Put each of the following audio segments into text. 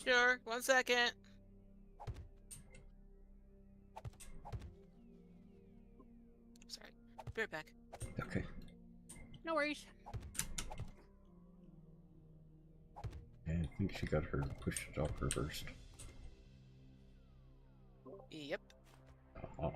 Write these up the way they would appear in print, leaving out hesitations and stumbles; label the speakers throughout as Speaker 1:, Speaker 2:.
Speaker 1: Sure, 1 second. Sorry. Be right back.
Speaker 2: Okay.
Speaker 3: No worries.
Speaker 2: I think she got her push it off reversed.
Speaker 1: Yep.
Speaker 2: Oh.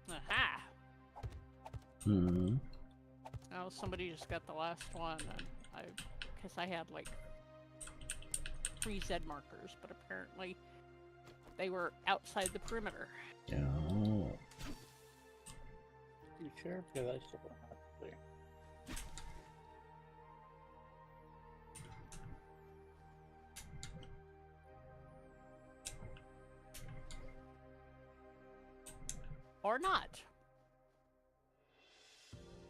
Speaker 3: Aha!
Speaker 2: Hmm.
Speaker 3: Oh, somebody just got the last one. Because I had like 3 Z markers, but apparently they were outside the perimeter.
Speaker 2: Yeah.
Speaker 4: You sure? Because I still don't have it clear.
Speaker 3: Or not.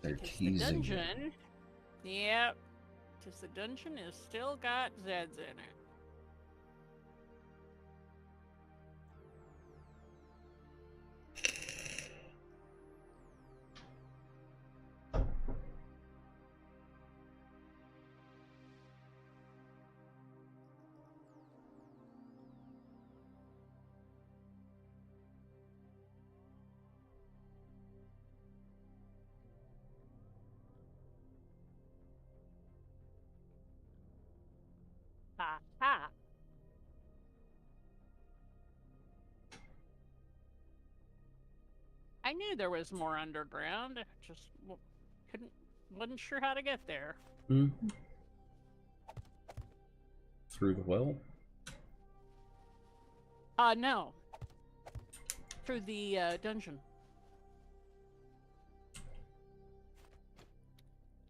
Speaker 2: They're
Speaker 3: Because
Speaker 2: teasing.
Speaker 3: the dungeon... Yep. Because the dungeon has still got Zeds in it. Ha ha! I knew there was more underground. Just wasn't sure how to get there.
Speaker 2: Hmm. Through the well?
Speaker 3: No. Through the dungeon.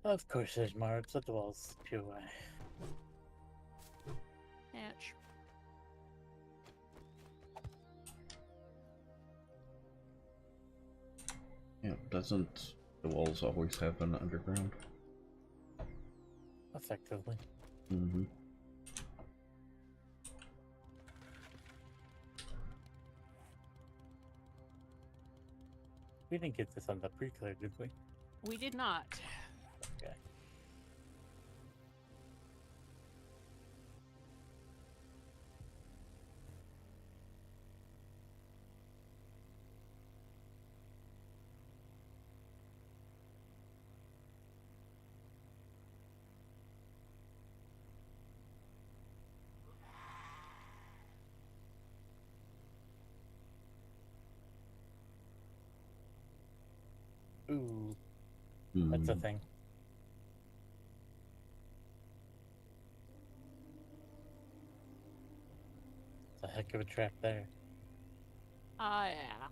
Speaker 4: Of course there's more. It's at the walls. Pew away.
Speaker 3: Hatch.
Speaker 2: Yeah, doesn't the walls always have an underground?
Speaker 4: Effectively.
Speaker 2: Mm-hmm.
Speaker 4: We didn't get this on the pre-clear, did we?
Speaker 3: We did not.
Speaker 4: Okay. Ooh, that's a thing. It's a heck of a trap there.
Speaker 3: Ah, yeah.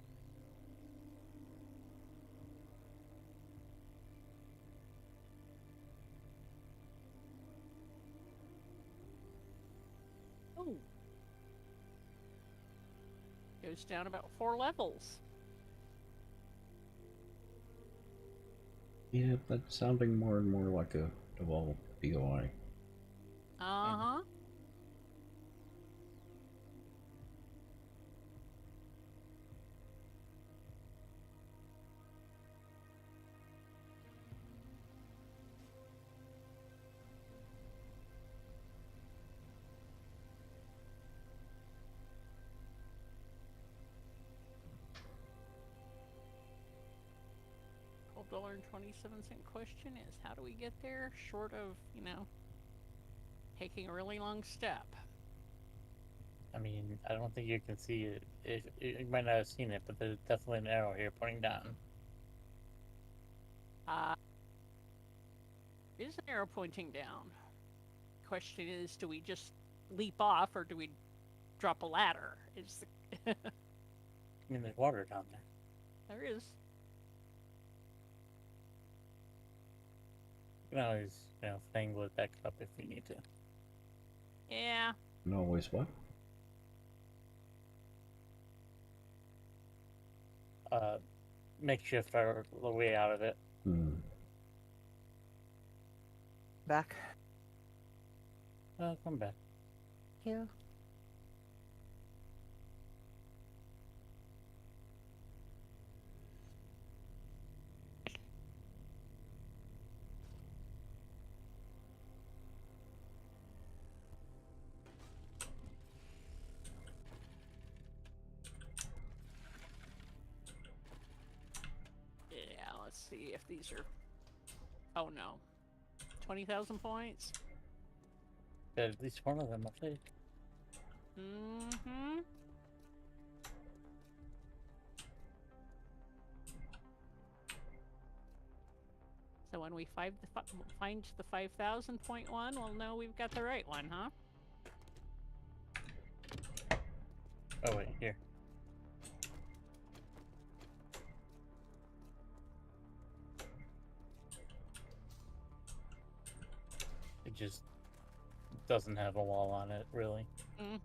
Speaker 3: Ooh. Goes down about 4 levels.
Speaker 2: Yeah, that's sounding more and more like a wall POI.
Speaker 3: Uh-huh. $12.27 question is, how do we get there? Short of, taking a really long step.
Speaker 4: I mean, I don't think you can see it. You might not have seen it, but there's definitely an arrow here pointing down.
Speaker 3: There's an arrow pointing down. Question is, do we just leap off or do we drop a ladder?
Speaker 4: I mean, there's water down there.
Speaker 3: There is.
Speaker 4: You can always, finagle it back up if we need to.
Speaker 3: Yeah.
Speaker 2: And always what?
Speaker 4: Makeshift our way out of it.
Speaker 5: Back.
Speaker 4: Come back.
Speaker 5: Yeah.
Speaker 3: Yeah, let's see if these are... Oh no. 20,000 points?
Speaker 4: Yeah, at least one of them, I think.
Speaker 3: Mm-hmm. So when we find the 5,000 point one, we'll know we've got the right one, huh?
Speaker 4: Oh, wait, here. It just doesn't have a wall on it, really.
Speaker 3: Mm.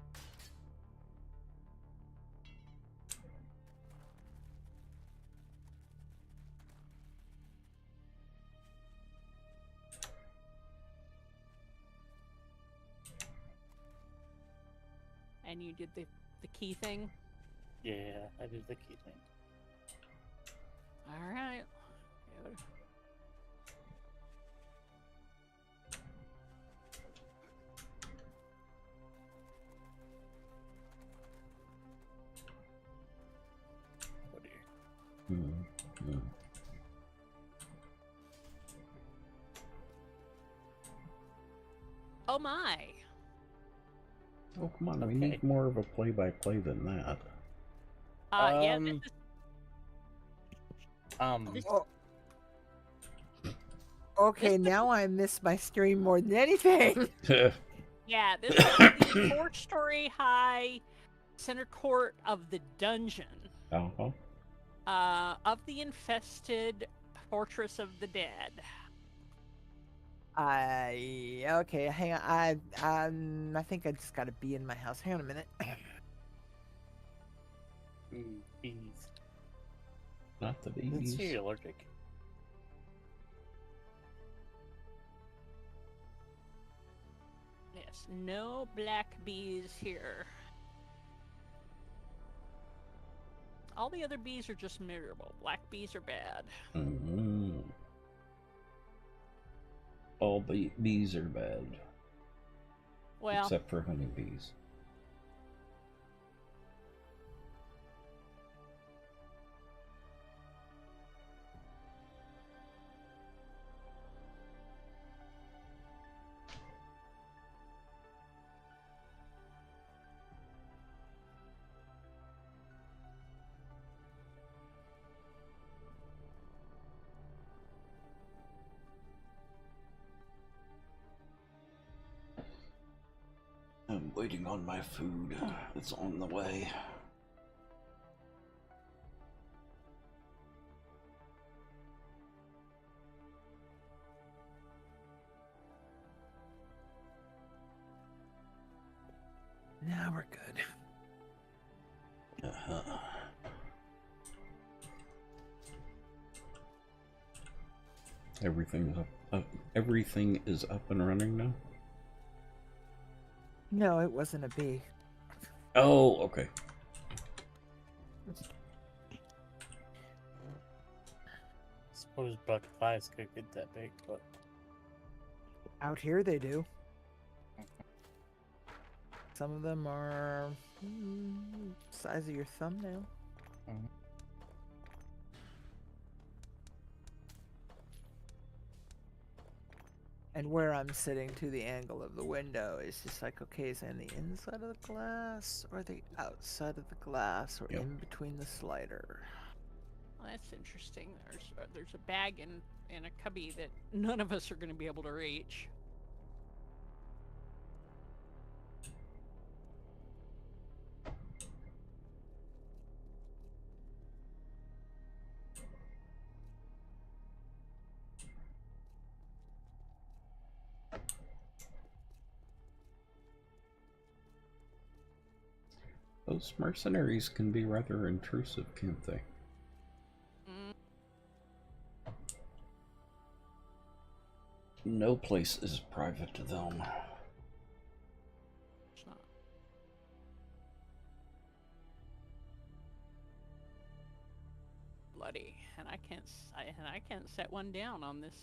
Speaker 3: And you did the key thing?
Speaker 4: Yeah, I did the key thing.
Speaker 3: Alright.
Speaker 4: Oh dear.
Speaker 3: Oh my!
Speaker 2: Oh, come on. We
Speaker 4: Okay.
Speaker 2: need more of a play-by-play than that.
Speaker 3: Yeah, this is...
Speaker 5: Oh. Okay, now I miss my stream more than anything.
Speaker 3: Yeah, this is the 4-story high center court of the dungeon.
Speaker 2: Uh-huh.
Speaker 3: Of the infested Fortress of the Dead.
Speaker 5: Okay, hang on. I think I just gotta be in my house. Hang on a minute.
Speaker 4: Ooh, bees.
Speaker 2: Not the
Speaker 4: Isn't
Speaker 2: bees.
Speaker 4: she allergic?
Speaker 3: Yes, no black bees here. All the other bees are just miserable. Black bees are bad.
Speaker 2: All the bees are bad.
Speaker 3: Well,
Speaker 2: Except for honeybees. I'm waiting on my food. It's on the way.
Speaker 5: Now we're good.
Speaker 2: Uh-huh. Everything is up and running now?
Speaker 5: No, it wasn't a bee.
Speaker 2: Oh, okay.
Speaker 4: Suppose butterflies could get that big, but
Speaker 5: Out here they do. Some of them are size of your thumbnail. And where I'm sitting to the angle of the window is just like, okay, is it on the inside of the glass or the outside of the glass or
Speaker 2: Yep.
Speaker 5: in between the slider?
Speaker 3: Well, that's interesting. There's a bag in a cubby that none of us are going to be able to reach.
Speaker 2: Those mercenaries can be rather intrusive, can't they?
Speaker 3: Mm,
Speaker 2: No place is private to them.
Speaker 3: it's not. Bloody, and I can't set one down on this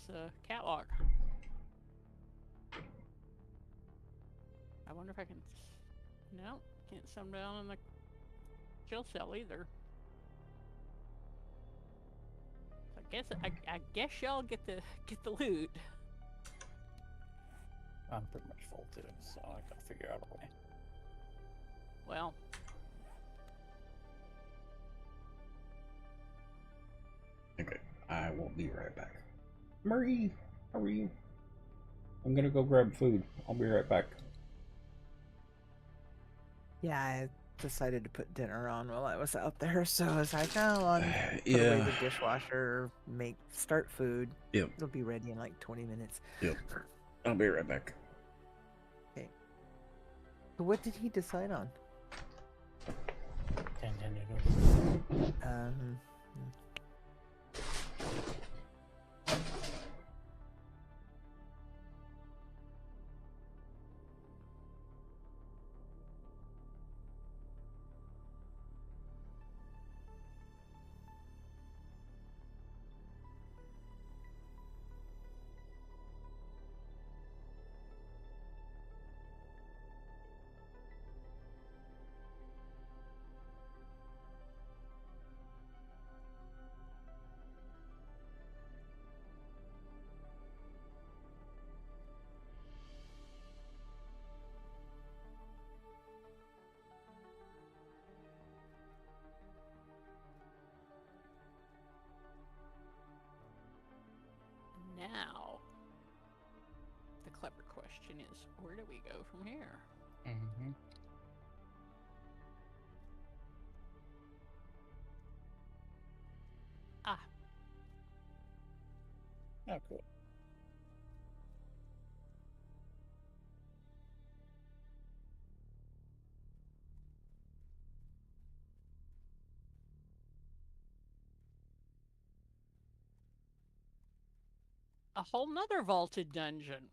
Speaker 3: catwalk. I wonder if I can. No, can't set them down in the jail cell either. So I guess y'all get the loot.
Speaker 4: I'm pretty much full too, so I gotta figure out a way.
Speaker 3: Well,
Speaker 2: Okay, I will be right back. Murray, how are you? I'm gonna go grab food. I'll be right back.
Speaker 5: Yeah, I decided to put dinner on while I was out there, so I was like, oh, I'll put away
Speaker 2: Yeah.
Speaker 5: the dishwasher, start food.
Speaker 2: Yep.
Speaker 5: It'll be ready in like 20 minutes.
Speaker 2: Yep. I'll be right back.
Speaker 5: Okay. So what did he decide on?
Speaker 4: 10 noodles.
Speaker 3: now the clever question is, where do we go from here?
Speaker 4: Mm-hmm.
Speaker 3: Ah,
Speaker 4: Oh, cool.
Speaker 3: a whole nother vaulted dungeon.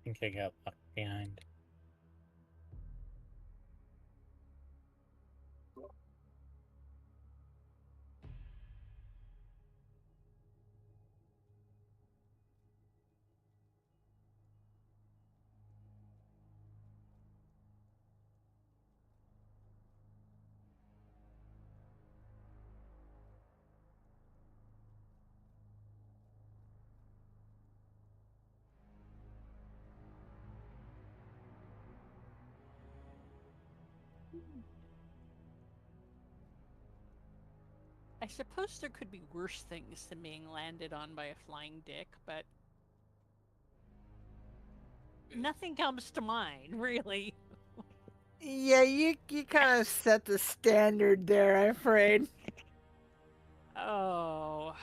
Speaker 4: I think I got left behind.
Speaker 3: I suppose there could be worse things than being landed on by a flying dick, but nothing comes to mind, really.
Speaker 5: Yeah, you kind of set the standard there, I'm afraid.
Speaker 3: Oh.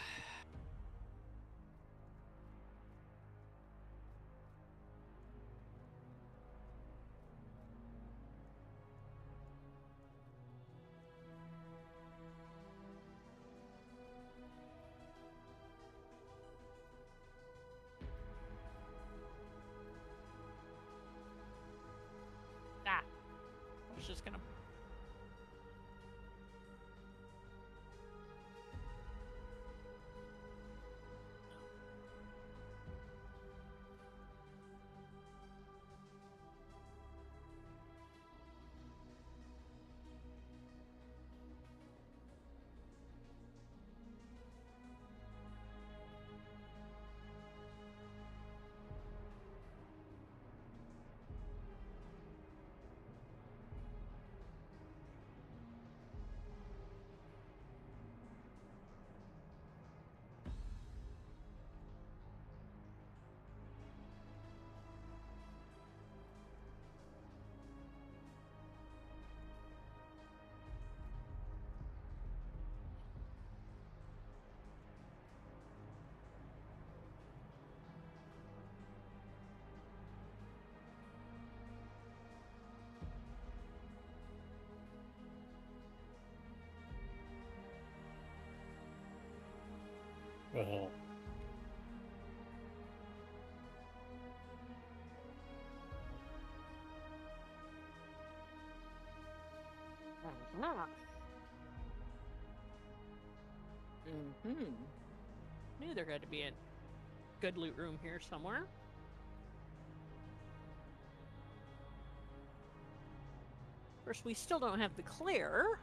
Speaker 3: gonna.
Speaker 4: Well,
Speaker 3: Mm-hmm. Knew there had to be a good loot room here somewhere. Of course, we still don't have the clear.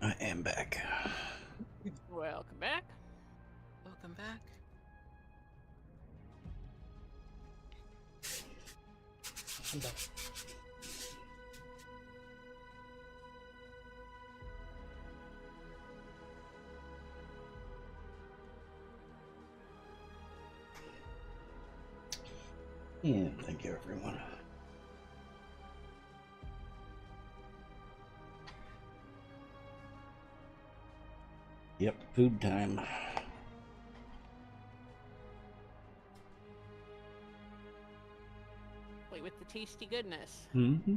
Speaker 2: I am back.
Speaker 3: Welcome back.
Speaker 1: Welcome back.
Speaker 4: I'm back.
Speaker 2: Yeah, thank you, everyone. Yep, food time.
Speaker 3: Exactly, with the tasty goodness.
Speaker 2: Mm-hmm.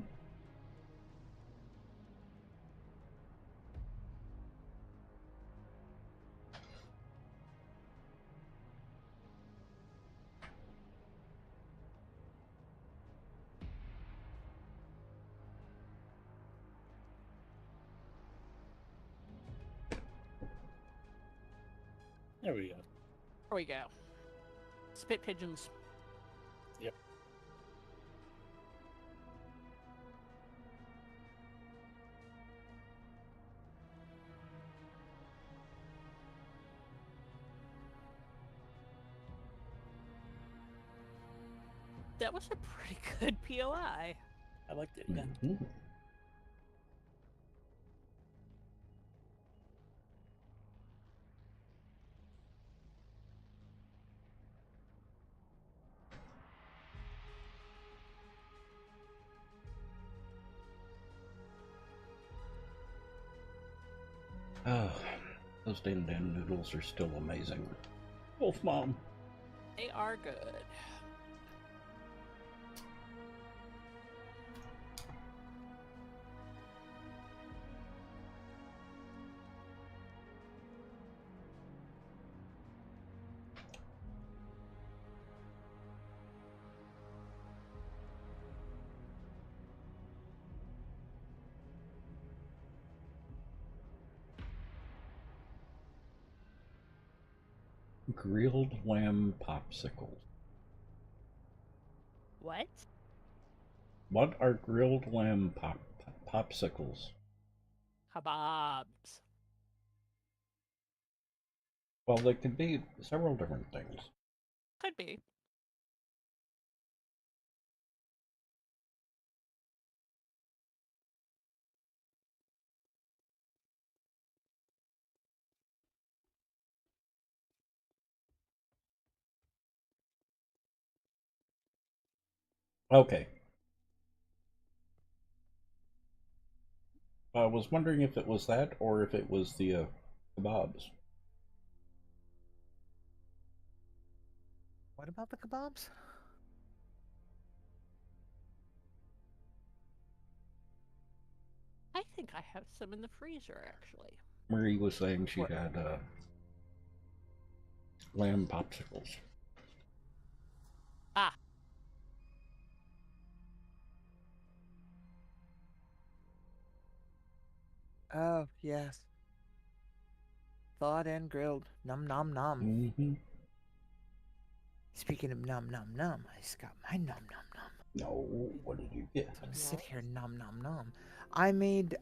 Speaker 4: There we go.
Speaker 3: There we go. Spit pigeons.
Speaker 4: Yep.
Speaker 3: That was a pretty good POI.
Speaker 4: I liked it. Yeah.
Speaker 2: Mm-hmm. Oh, those Dan Dan noodles are still amazing. Wolf Mom.
Speaker 3: They are good.
Speaker 2: Grilled lamb popsicles.
Speaker 3: What?
Speaker 2: What are grilled lamb popsicles?
Speaker 3: Kebabs.
Speaker 2: Well, they could be several different things.
Speaker 3: Could be.
Speaker 2: Okay. I was wondering if it was that or if it was the kebabs.
Speaker 5: What about the kebabs?
Speaker 3: I think I have some in the freezer, actually.
Speaker 2: Marie was saying she
Speaker 5: What?
Speaker 2: had lamb popsicles.
Speaker 3: Ah.
Speaker 5: Oh, yes. Thawed and grilled. Num nom nom.
Speaker 2: Mm-hmm.
Speaker 5: Speaking of nom nom nom, I just got my nom nom nom.
Speaker 2: No, what did you get?
Speaker 5: I'm gonna sit here nom nom nom. I made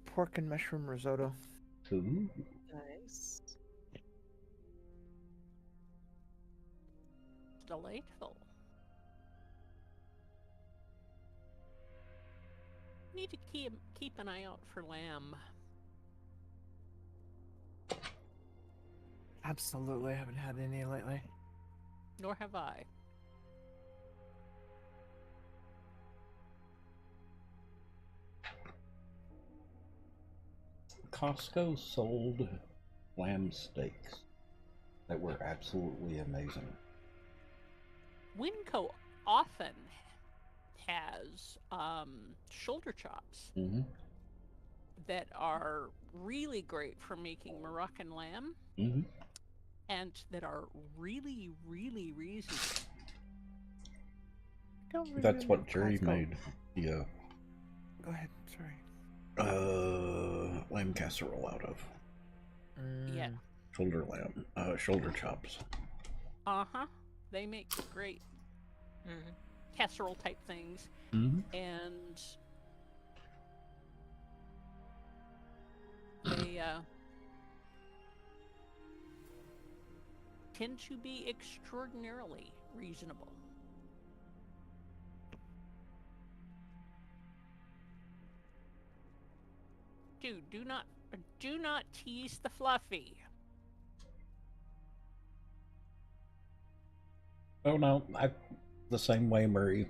Speaker 5: pork and mushroom risotto.
Speaker 2: Ooh.
Speaker 1: Nice.
Speaker 3: Delightful. Need to keep an eye out for lamb.
Speaker 5: Absolutely, haven't had any lately.
Speaker 3: Nor have I.
Speaker 2: Costco sold lamb steaks that were absolutely amazing.
Speaker 3: Winco often has shoulder chops
Speaker 2: Mm-hmm.
Speaker 3: that are really great for making Moroccan lamb
Speaker 2: Mm-hmm.
Speaker 3: and that are really, really reasonable.
Speaker 2: That's what Jerry made. Yeah.
Speaker 5: Go ahead, sorry.
Speaker 2: Lamb casserole out of.
Speaker 3: Yeah.
Speaker 2: Shoulder lamb. Shoulder chops.
Speaker 3: Uh-huh. They make great
Speaker 1: Mm-hmm.
Speaker 3: casserole type things.
Speaker 2: Mm-hmm.
Speaker 3: And they tend to be extraordinarily reasonable. Dude, do not tease the fluffy.
Speaker 2: Oh no, the same way, Murray.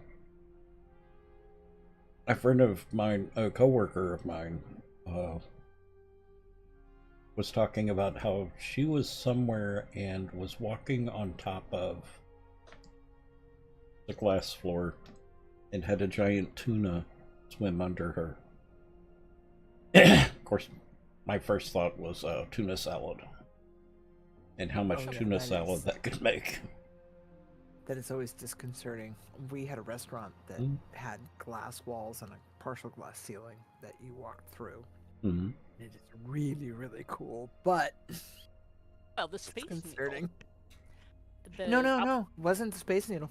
Speaker 2: A friend of mine, a coworker of mine, was talking about how she was somewhere and was walking on top of the glass floor and had a giant tuna swim under her. Of course, my first thought was tuna salad. And how much
Speaker 5: Oh, yeah,
Speaker 2: tuna
Speaker 5: that
Speaker 2: salad
Speaker 5: is-
Speaker 2: that could make.
Speaker 5: That is always disconcerting. We had a restaurant that had glass walls and a partial glass ceiling that you walked through.
Speaker 2: Mm-hmm.
Speaker 5: It is really, really cool, but
Speaker 3: Well, the
Speaker 5: it's
Speaker 3: Space
Speaker 5: concerning.
Speaker 3: Needle.
Speaker 5: No. It wasn't the Space Needle.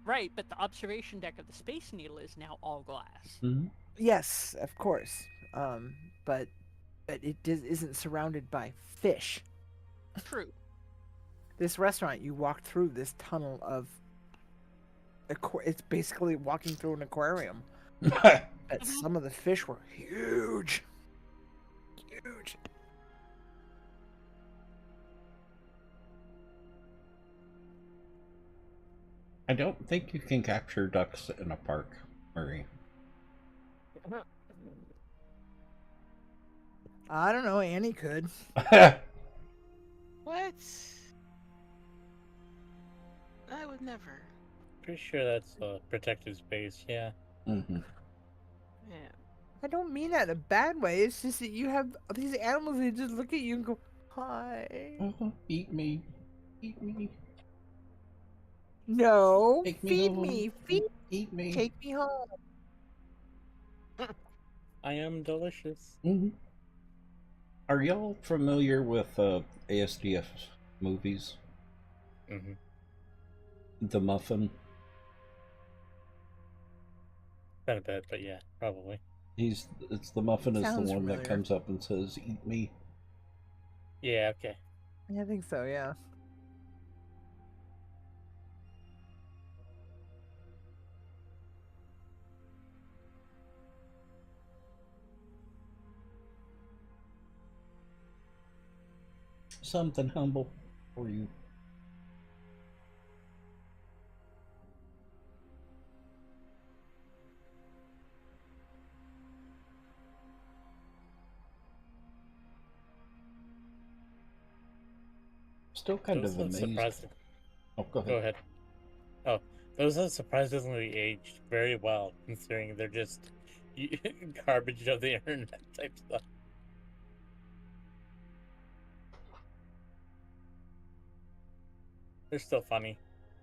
Speaker 3: Right, but the observation deck of the Space Needle is now all glass.
Speaker 2: Mm-hmm.
Speaker 5: Yes, of course. But it isn't surrounded by fish.
Speaker 3: True.
Speaker 5: This restaurant, you walked through this tunnel of. It's basically walking through an aquarium. But some of the fish were huge. Huge.
Speaker 2: I don't think you can capture ducks in a park, Murray.
Speaker 5: I don't know. Annie could.
Speaker 1: What? I would never.
Speaker 4: Pretty sure that's a protected space, yeah.
Speaker 2: Mm-hmm.
Speaker 1: Yeah.
Speaker 5: I don't mean that in a bad way. It's just that you have these animals that just look at you and go, "Hi."
Speaker 2: Eat me. Eat me.
Speaker 5: No,
Speaker 2: Take me
Speaker 5: feed
Speaker 2: home.
Speaker 5: me. Feed.
Speaker 2: Eat me.
Speaker 5: Take me home.
Speaker 4: I am delicious.
Speaker 2: Mm-hmm. Are y'all familiar with ASDF movies?
Speaker 4: Mm-hmm.
Speaker 2: The Muffin?
Speaker 4: Been a bit, but yeah, probably.
Speaker 2: It's the Muffin is the
Speaker 5: Sounds
Speaker 2: one that
Speaker 5: familiar.
Speaker 2: comes up and says, "Eat me."
Speaker 4: Yeah, okay.
Speaker 5: I think so. Yeah.
Speaker 2: Something humble for you. Still kind
Speaker 4: Those
Speaker 2: of
Speaker 4: look
Speaker 2: amazed.
Speaker 4: surprising.
Speaker 2: Oh, go ahead.
Speaker 4: Go ahead. Oh, those are surprisingly aged very well, considering they're just garbage of the internet type stuff. They're still funny.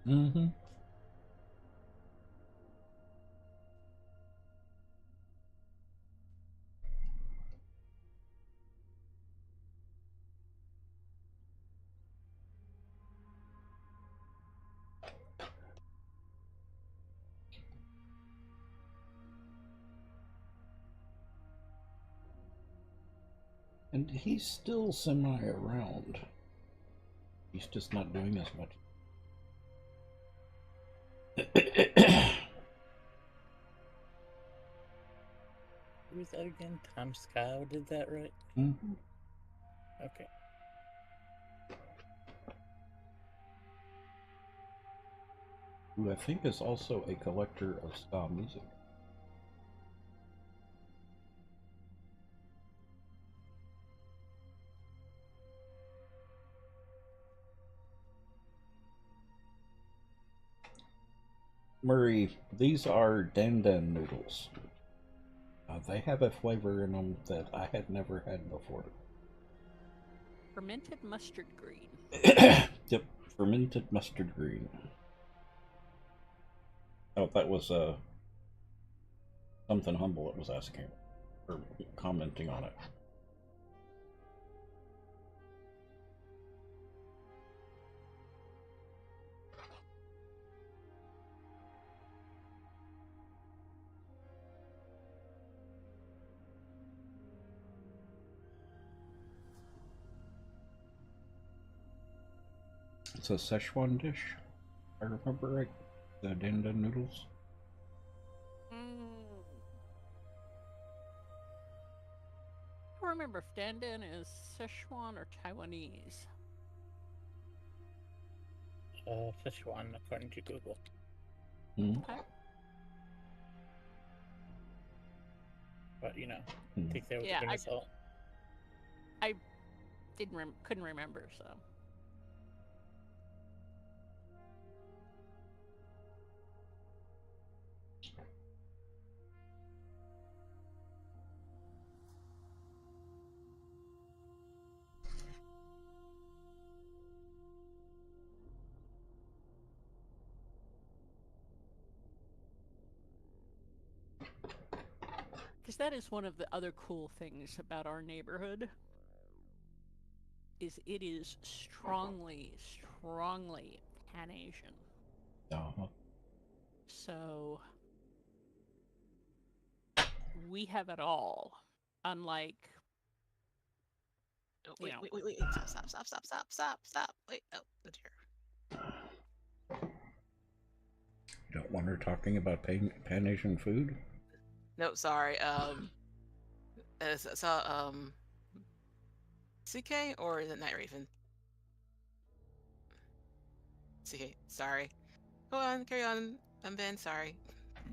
Speaker 2: Mm-hmm. And he's still semi-around. He's just not doing as much.
Speaker 4: Who was that again? Tom Scott did that, right?
Speaker 2: Mm-hmm.
Speaker 4: Okay.
Speaker 2: Who I think is also a collector of ska music. Murray, these are Dan Dan noodles. They have a flavor in them that I had never had before.
Speaker 3: Fermented mustard green.
Speaker 2: Yep, fermented mustard green. Oh, that was something humble that was asking or commenting on it. It's a Szechuan dish, if I remember right. The Dan Dan noodles.
Speaker 3: I don't remember if dandan is Szechuan or Taiwanese.
Speaker 4: Szechuan, according to Google.
Speaker 2: Mm.
Speaker 3: Okay.
Speaker 4: But, you know,
Speaker 2: Mm.
Speaker 4: take that with
Speaker 3: Yeah,
Speaker 4: a grain of salt.
Speaker 3: Couldn't remember, so. Because that is one of the other cool things about our neighborhood. Is it is strongly Pan-Asian.
Speaker 2: Uh-huh.
Speaker 3: So we have it all. Unlike,
Speaker 1: Oh,
Speaker 3: you
Speaker 1: wait,
Speaker 3: know,
Speaker 1: wait. Stop. Wait, oh dear.
Speaker 2: You don't want her talking about Pan-Asian food?
Speaker 1: No, sorry. CK or is it Night Raven? CK, sorry. Go on, carry on. I'm Ben, sorry. I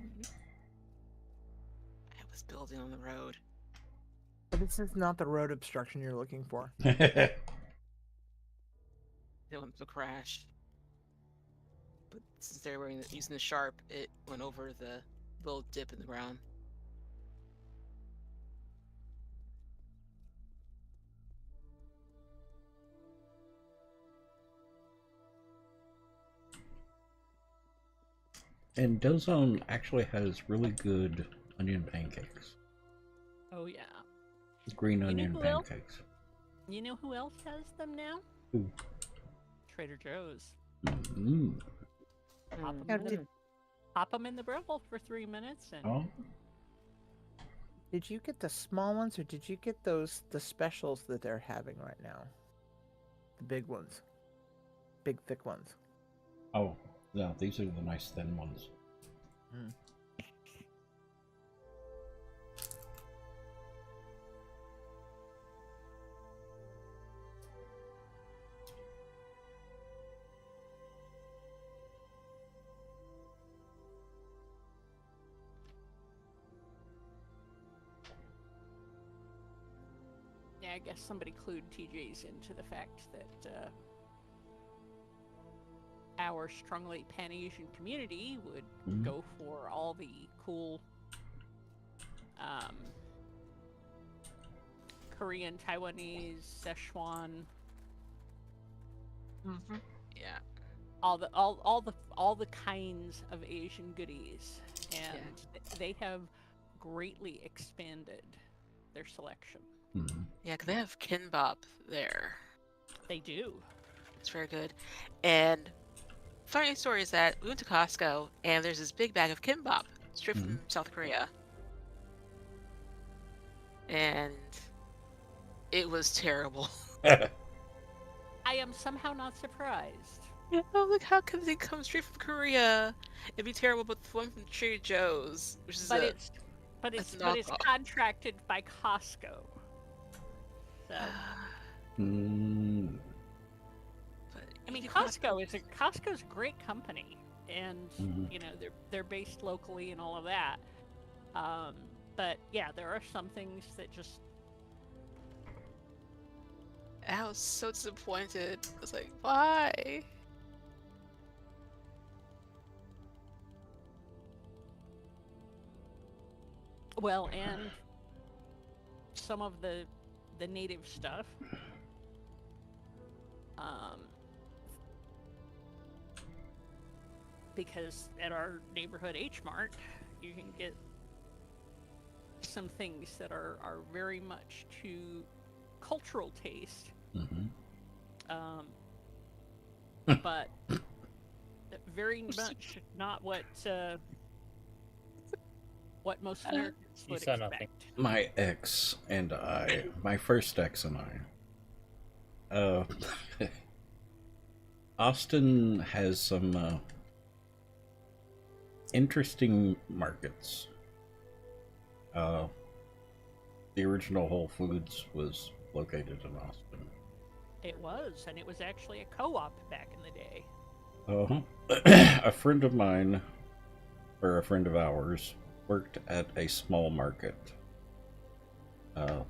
Speaker 1: was building on the road.
Speaker 5: But this is not the road obstruction you're looking for.
Speaker 1: Didn't want to crash. But since they were using the sharp, it went over the little dip in the ground.
Speaker 2: And Dozone actually has really good onion pancakes.
Speaker 3: oh yeah.
Speaker 2: Green
Speaker 3: know
Speaker 2: onion
Speaker 3: who else?
Speaker 2: pancakes.
Speaker 3: You know who else has them now?
Speaker 2: Who?
Speaker 3: Trader Joe's.
Speaker 2: Mm-hmm.
Speaker 3: Pop
Speaker 5: Now,
Speaker 3: them in the grill for 3 minutes and
Speaker 2: Oh,
Speaker 5: did you get the small ones or did you get the specials that they're having right now? The big ones. Big thick ones.
Speaker 2: oh, yeah, these are the nice thin ones.
Speaker 3: yeah, I guess somebody clued TJ's into the fact that our strongly Pan-Asian community would
Speaker 2: Mhm.
Speaker 3: go for all the cool Korean, Taiwanese, Szechuan,
Speaker 1: Mm-hmm. Yeah.
Speaker 3: all the kinds of Asian goodies, and they have greatly expanded their selection.
Speaker 2: Mm-hmm.
Speaker 1: Yeah, 'cause they have kimbap there.
Speaker 3: They do.
Speaker 1: It's very good. And funny story is that we went to Costco and there's this big bag of kimbap straight from South Korea. And it was terrible.
Speaker 3: I am somehow not surprised.
Speaker 1: Oh, look, how could they come straight from Korea? It'd be terrible, but the one from Trader Joe's, which is
Speaker 3: But
Speaker 1: a
Speaker 3: it's
Speaker 1: that's knockoff.
Speaker 3: contracted by Costco. So
Speaker 2: Mm.
Speaker 1: But
Speaker 3: I mean,
Speaker 1: you
Speaker 3: Costco's a great company, and
Speaker 2: Mhm.
Speaker 3: you know they're based locally and all of that. But yeah, there are some things that just
Speaker 1: I was so disappointed. I was like, why?
Speaker 3: well, and some of the native stuff. Because at our neighborhood H Mart, you can get some things that are very much to cultural taste,
Speaker 2: Mm-hmm.
Speaker 3: but very much not what most Americans
Speaker 4: You
Speaker 3: would
Speaker 4: saw
Speaker 3: expect.
Speaker 4: nothing.
Speaker 2: My ex and I, my first ex and I, Austin has some interesting markets. The original Whole Foods was located in Austin.
Speaker 3: It was, and it was actually a co-op back in the day.
Speaker 2: A friend of mine, or a friend of ours, worked at a small market. Not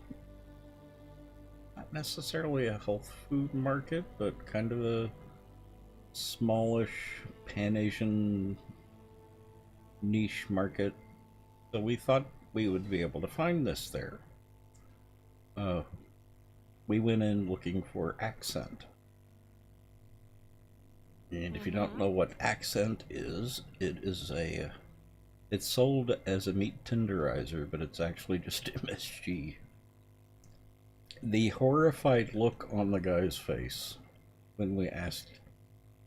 Speaker 2: necessarily a health food market, but kind of a smallish Pan-Asian niche market. So we thought we would be able to find this there. We went in looking for accent. And if you don't know what accent is, it It's sold as a meat tenderizer, but it's actually just MSG. The horrified look on the guy's face when we asked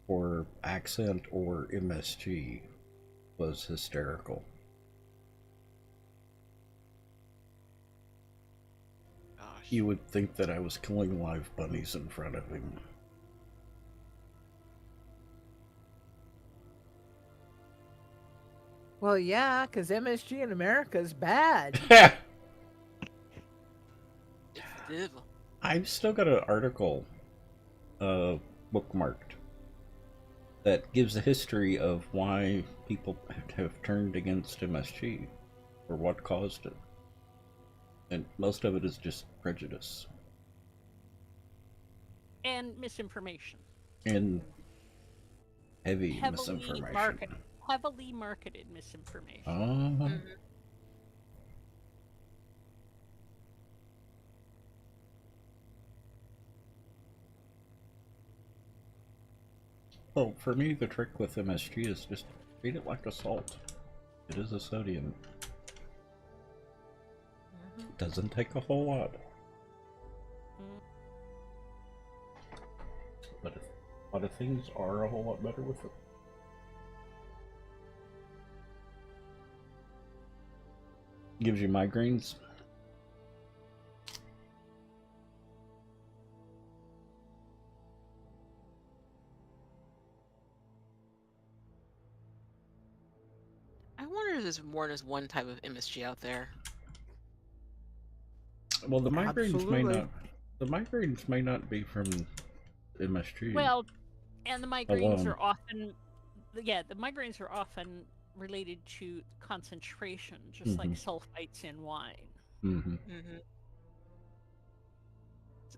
Speaker 2: for accent or MSG was hysterical.
Speaker 1: Gosh.
Speaker 2: You would think that I was killing live bunnies in front of him.
Speaker 5: Well, yeah, because MSG in America is bad.
Speaker 1: It's the devil.
Speaker 2: I've still got an article bookmarked that gives a history of why people have turned against MSG or what caused it. And most of it is just prejudice
Speaker 3: And misinformation.
Speaker 2: and heavy
Speaker 3: Heavily
Speaker 2: misinformation.
Speaker 3: Heavily marketed misinformation.
Speaker 1: Mhm.
Speaker 2: Well, for me, the trick with MSG is just treat it like a salt. It is a sodium. It doesn't take a whole lot.
Speaker 3: Mm.
Speaker 2: But a lot of things are a whole lot better with it. Gives you migraines.
Speaker 1: I wonder if there's more than just one type of MSG out there.
Speaker 2: Well, the migraines may
Speaker 5: Absolutely.
Speaker 2: not. The migraines may not be from MSG.
Speaker 3: Well, and the migraines
Speaker 2: Alone.
Speaker 3: are often, the migraines are often related to concentration, just like sulfites in wine.
Speaker 2: Mm-hmm.
Speaker 1: Mm-hmm.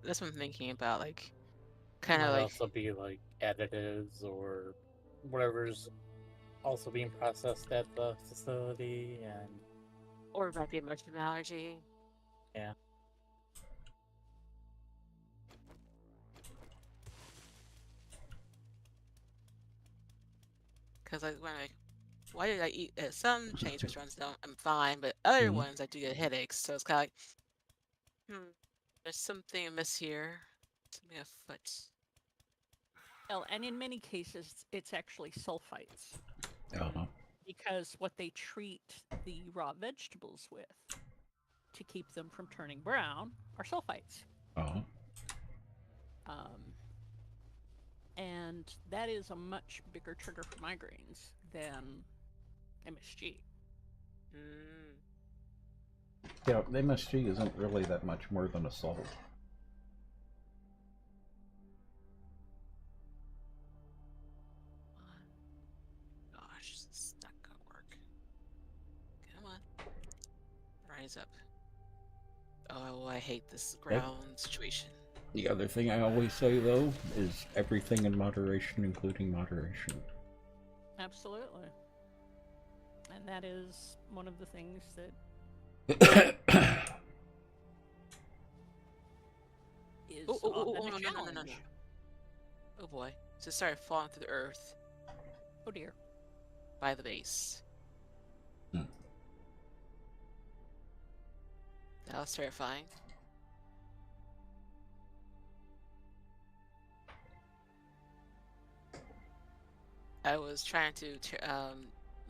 Speaker 1: That's what I'm thinking about, like,
Speaker 4: It
Speaker 1: kind of
Speaker 4: might
Speaker 1: like,
Speaker 4: also be like additives or whatever's also being processed at the facility, and
Speaker 1: or it might be a mushroom allergy.
Speaker 4: yeah.
Speaker 1: Because like, when why did I eat at some Chinese restaurants? I'm fine, but other
Speaker 2: Mhm.
Speaker 1: ones I do get headaches. So it's kind of like, there's something amiss here. Something afoot.
Speaker 3: Well, and in many cases, it's actually sulfites,
Speaker 2: Uh-huh.
Speaker 3: because what they treat the raw vegetables with to keep them from turning brown are sulfites.
Speaker 2: Uh-huh.
Speaker 3: And that is a much bigger trigger for migraines than MSG.
Speaker 1: Mm.
Speaker 2: Yeah, the MSG isn't really that much more than a salt.
Speaker 1: Gosh, this is not gonna work. Come on. Rise up. Oh, I hate this ground situation.
Speaker 2: The other thing I always say, though, is everything in moderation, including moderation.
Speaker 3: Absolutely. And that is one of the things that is often a
Speaker 1: no.
Speaker 3: challenge.
Speaker 1: Oh boy. So it started falling through the earth
Speaker 3: Oh dear.
Speaker 1: by the base. That was terrifying. I was trying to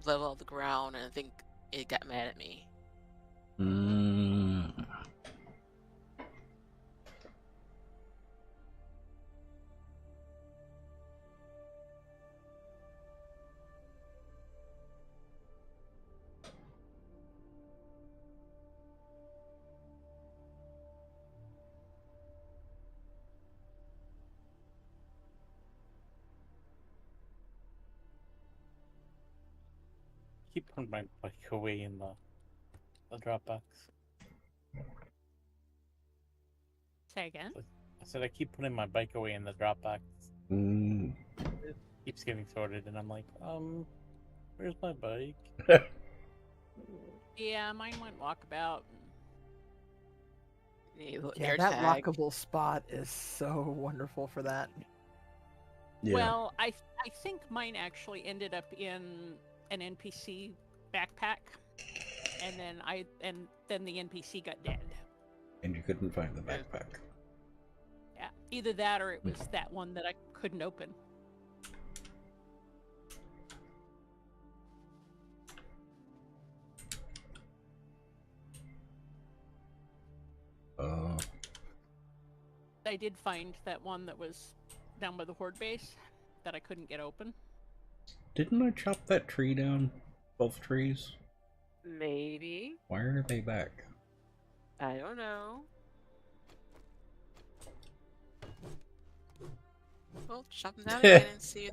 Speaker 1: level the ground, and I think it got mad at me.
Speaker 4: Keep putting my bike away in the Dropbox.
Speaker 3: Say again?
Speaker 4: I said I keep putting my bike away in the Dropbox.
Speaker 2: Mm.
Speaker 4: It keeps getting sorted, and I'm like, where's my bike?
Speaker 3: Yeah, mine went walkabout.
Speaker 5: Yeah, that lockable spot is so wonderful for that.
Speaker 2: Yeah.
Speaker 3: Well, I think mine actually ended up in an NPC backpack, and then the NPC got dead.
Speaker 2: And you couldn't find the backpack.
Speaker 3: Yeah, either that or it was that one that I couldn't open. I did find that one that was down by the Horde base that I couldn't get open.
Speaker 2: Didn't I chop that tree down? Both trees?
Speaker 1: Maybe.
Speaker 2: Why are they back?
Speaker 1: I don't know. Well, chop them down again and see.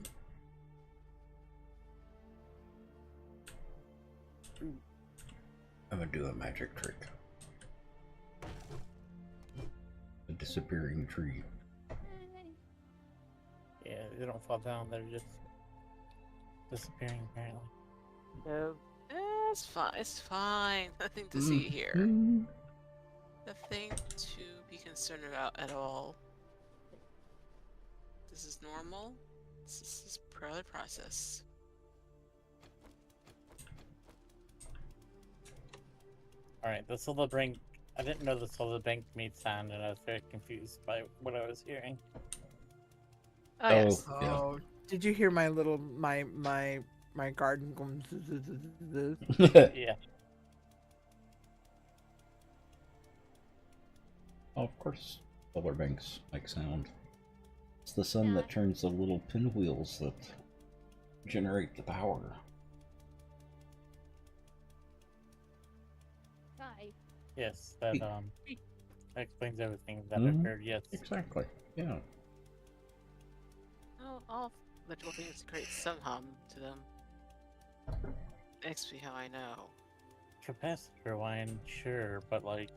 Speaker 2: I'm gonna do a magic trick. A disappearing tree.
Speaker 4: Yeah, they don't fall down. They're just disappearing, apparently.
Speaker 1: No. It's fine. It's fine. Nothing to see here. Nothing to be concerned about at all. This is normal. This is part of the process.
Speaker 4: Alright, the solar bank. I didn't know the solar bank made sound, and I was very confused by what I was hearing.
Speaker 1: Oh, yes.
Speaker 2: Yeah.
Speaker 5: Oh, did you hear my little my garden going?
Speaker 4: Yeah.
Speaker 2: Of course, solar banks make sound. It's the sun that turns the little pinwheels that generate the power.
Speaker 3: Hi.
Speaker 4: Yes, that explains everything that I've heard. Yes.
Speaker 2: Exactly. Yeah.
Speaker 1: Oh, all electrical things create some hum to them. XP how I know.
Speaker 4: Capacitor wine, sure, but like.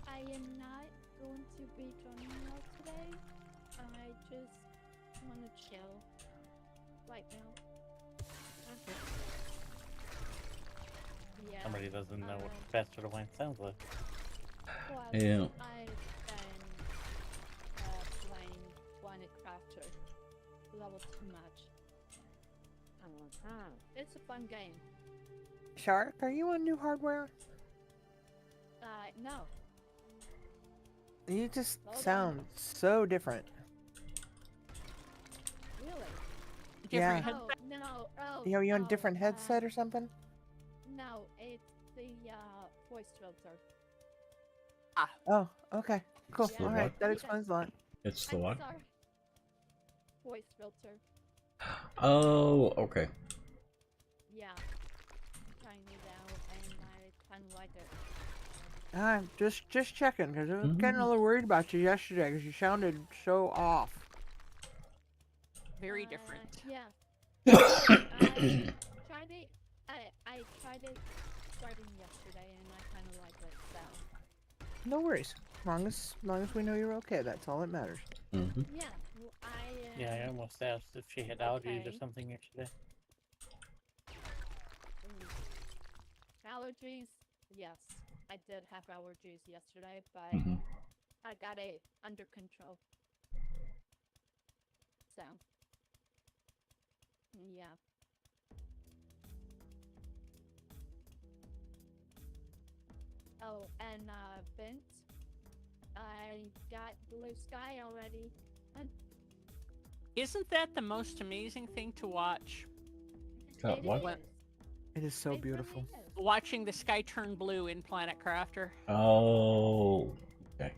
Speaker 6: I am not going to be joining you all today. I just want to chill right now.
Speaker 1: Okay.
Speaker 6: Yeah.
Speaker 4: Somebody doesn't know what capacitor wine sounds like.
Speaker 6: Well,
Speaker 2: Yeah.
Speaker 6: I've been playing Planet Crafter level too much. It's a fun game.
Speaker 5: Shark, are you on new hardware?
Speaker 6: No.
Speaker 5: You just
Speaker 6: Hold on.
Speaker 5: sound so different.
Speaker 6: Really?
Speaker 5: Yeah.
Speaker 3: Different
Speaker 6: No, no. Oh,
Speaker 5: Are you on a
Speaker 6: no,
Speaker 5: different headset or something?
Speaker 6: No, it's the voice filter.
Speaker 5: Oh, okay. Cool.
Speaker 6: Yeah.
Speaker 5: All right,
Speaker 2: what?
Speaker 5: that explains a lot.
Speaker 2: It's the
Speaker 6: I'm
Speaker 2: what?
Speaker 6: sorry. Voice filter.
Speaker 2: Oh, okay.
Speaker 6: Yeah. Trying it out, and I kind of like it.
Speaker 5: Just checking, because I was getting a little worried about you yesterday, because you sounded so off.
Speaker 3: Very different.
Speaker 6: Yeah. I tried it. I tried it starting yesterday, and I kind of like it. So
Speaker 5: No worries. As long as we know you're okay, that's all that matters.
Speaker 2: Mm-hmm.
Speaker 6: yeah, well,
Speaker 4: Yeah, I almost asked if she had allergies or
Speaker 6: Okay.
Speaker 4: something yesterday.
Speaker 6: Allergies. Yes, I did have allergies yesterday, but
Speaker 2: Mm-hmm.
Speaker 6: I got it under control. So yeah. Oh, and Vince, I got blue sky already. And
Speaker 3: Isn't that the most amazing thing to watch?
Speaker 2: Got
Speaker 6: it
Speaker 2: what?
Speaker 6: is.
Speaker 5: It is so
Speaker 6: It really
Speaker 5: beautiful.
Speaker 6: is.
Speaker 3: Watching the sky turn blue in Planet Crafter.
Speaker 2: Oh, okay.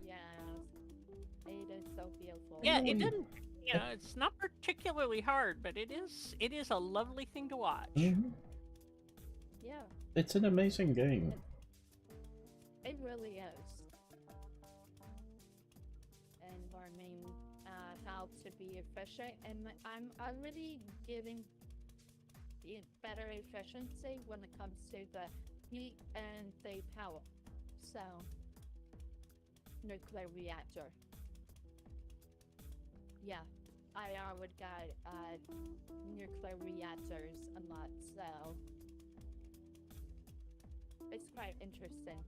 Speaker 6: Yes, it is so beautiful.
Speaker 3: Yeah, it
Speaker 2: Really?
Speaker 3: didn't. You know, it's not particularly hard, but it is. It is a lovely thing to watch.
Speaker 2: Mm-hmm.
Speaker 6: Yeah,
Speaker 2: It's an amazing game.
Speaker 6: it really is. And learning how to be efficient, and I'm already getting better efficiency when it comes to the heat and the power. So, nuclear reactor. Yeah, I already got nuclear reactors unlocked, so it's quite interesting.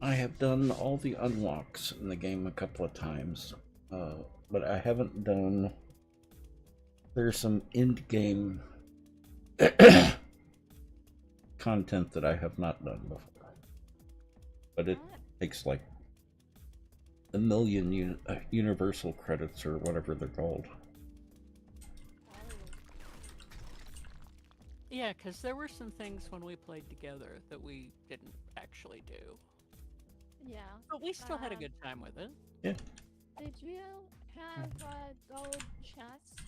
Speaker 2: I have done all the unlocks in the game a couple of times, but I haven't done. There's some end-game content that I have not done before, but it takes like a million universal credits or whatever they're called.
Speaker 3: Yeah, because there were some things when we played together that we didn't actually do.
Speaker 6: Yeah.
Speaker 3: But we still had a good time with it.
Speaker 2: Yeah.
Speaker 6: Did you have a gold chest?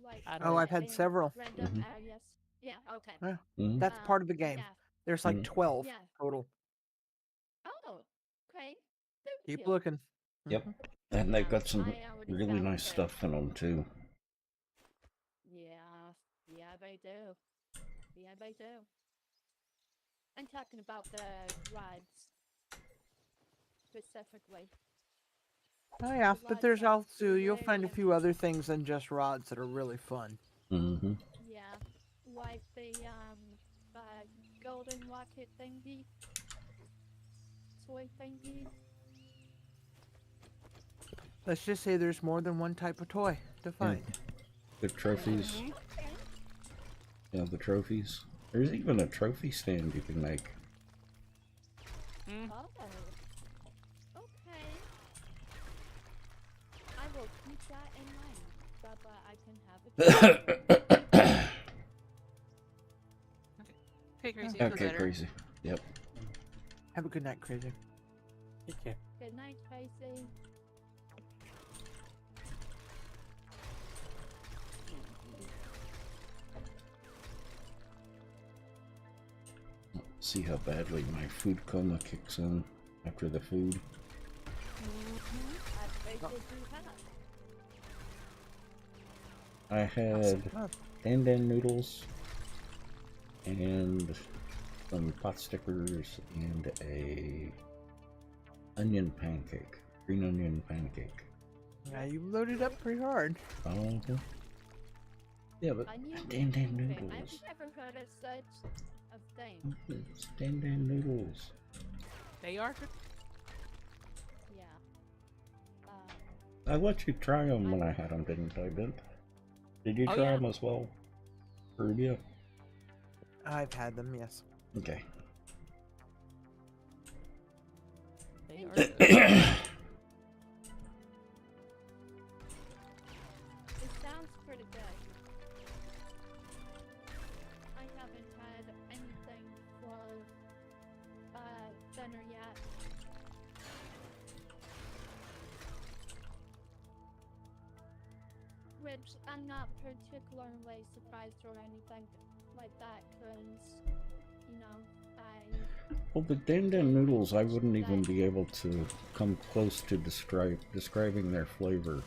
Speaker 6: Like,
Speaker 3: I don't
Speaker 5: Oh,
Speaker 3: know.
Speaker 5: I've had
Speaker 6: in
Speaker 5: several.
Speaker 6: random areas? Yeah, okay.
Speaker 5: Yeah.
Speaker 2: Mhm.
Speaker 5: That's part of the game.
Speaker 6: Yeah.
Speaker 5: There's like
Speaker 2: Mhm.
Speaker 5: 12
Speaker 6: Yeah.
Speaker 5: total.
Speaker 6: Oh, great. Thank
Speaker 5: Keep
Speaker 6: you.
Speaker 5: looking.
Speaker 2: Yep.
Speaker 5: Mhm.
Speaker 2: And they've
Speaker 6: Yeah,
Speaker 2: got some
Speaker 6: I already
Speaker 2: really
Speaker 6: found
Speaker 2: nice
Speaker 6: it.
Speaker 2: stuff in them too.
Speaker 6: Yeah, yeah, they do. Yeah, they do. I'm talking about the rides specifically.
Speaker 5: Oh yeah,
Speaker 6: The
Speaker 5: but
Speaker 6: rides
Speaker 5: there's
Speaker 6: are
Speaker 5: also you'll
Speaker 6: really
Speaker 5: find a few other things than just rods that are really fun.
Speaker 2: Mm-hmm.
Speaker 6: Yeah, like the golden rocket thingy, toy thingy.
Speaker 5: Let's just say there's more than one type of toy to find.
Speaker 2: The trophies.
Speaker 6: Okay.
Speaker 2: Yeah, the trophies. There's even a trophy stand you can make.
Speaker 3: Mm.
Speaker 6: Oh. Okay. I will keep that in mind. But I can have it.
Speaker 1: Okay, Crazy.
Speaker 2: Okay,
Speaker 1: feel better.
Speaker 2: crazy. Yep.
Speaker 5: Have a good night, Crazy.
Speaker 4: Take care.
Speaker 6: Good night, Tracy.
Speaker 2: See how badly my food coma kicks in after the food.
Speaker 6: I bet you do that.
Speaker 2: I had
Speaker 5: Oh,
Speaker 2: dan noodles and some pot stickers and a onion pancake, green onion pancake.
Speaker 5: yeah, you loaded up pretty hard.
Speaker 2: Oh, yeah, but
Speaker 6: Onion
Speaker 2: dan
Speaker 6: pancake.
Speaker 2: noodles.
Speaker 6: I've never heard of such a thing.
Speaker 2: It's dan noodles.
Speaker 3: They are good.
Speaker 6: Yeah.
Speaker 2: I let you try them when I had them, didn't I, Bint? Did you
Speaker 3: Oh,
Speaker 2: try
Speaker 3: yeah.
Speaker 2: them as well, Rubia?
Speaker 5: I've had them, yes.
Speaker 2: Okay.
Speaker 3: They are good.
Speaker 6: It sounds pretty good. I haven't had anything for dinner yet. Which I'm not particularly surprised or anything like that, because, you know,
Speaker 2: Well, the dan noodles, I wouldn't even be able to come close to describing their flavor.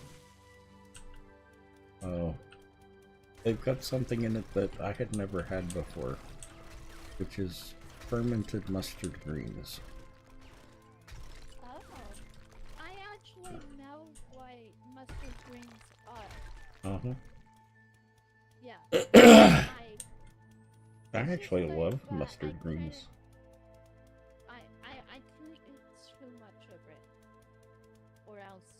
Speaker 2: They've got something in it that I had never had before, which is fermented mustard greens.
Speaker 6: Oh, I actually know what mustard greens are.
Speaker 2: Uh-huh.
Speaker 6: Yeah.
Speaker 2: I
Speaker 6: It's
Speaker 2: actually
Speaker 6: just
Speaker 2: love
Speaker 6: that
Speaker 2: mustard
Speaker 6: I
Speaker 2: greens.
Speaker 6: can't- I can't eat too much of it, or else,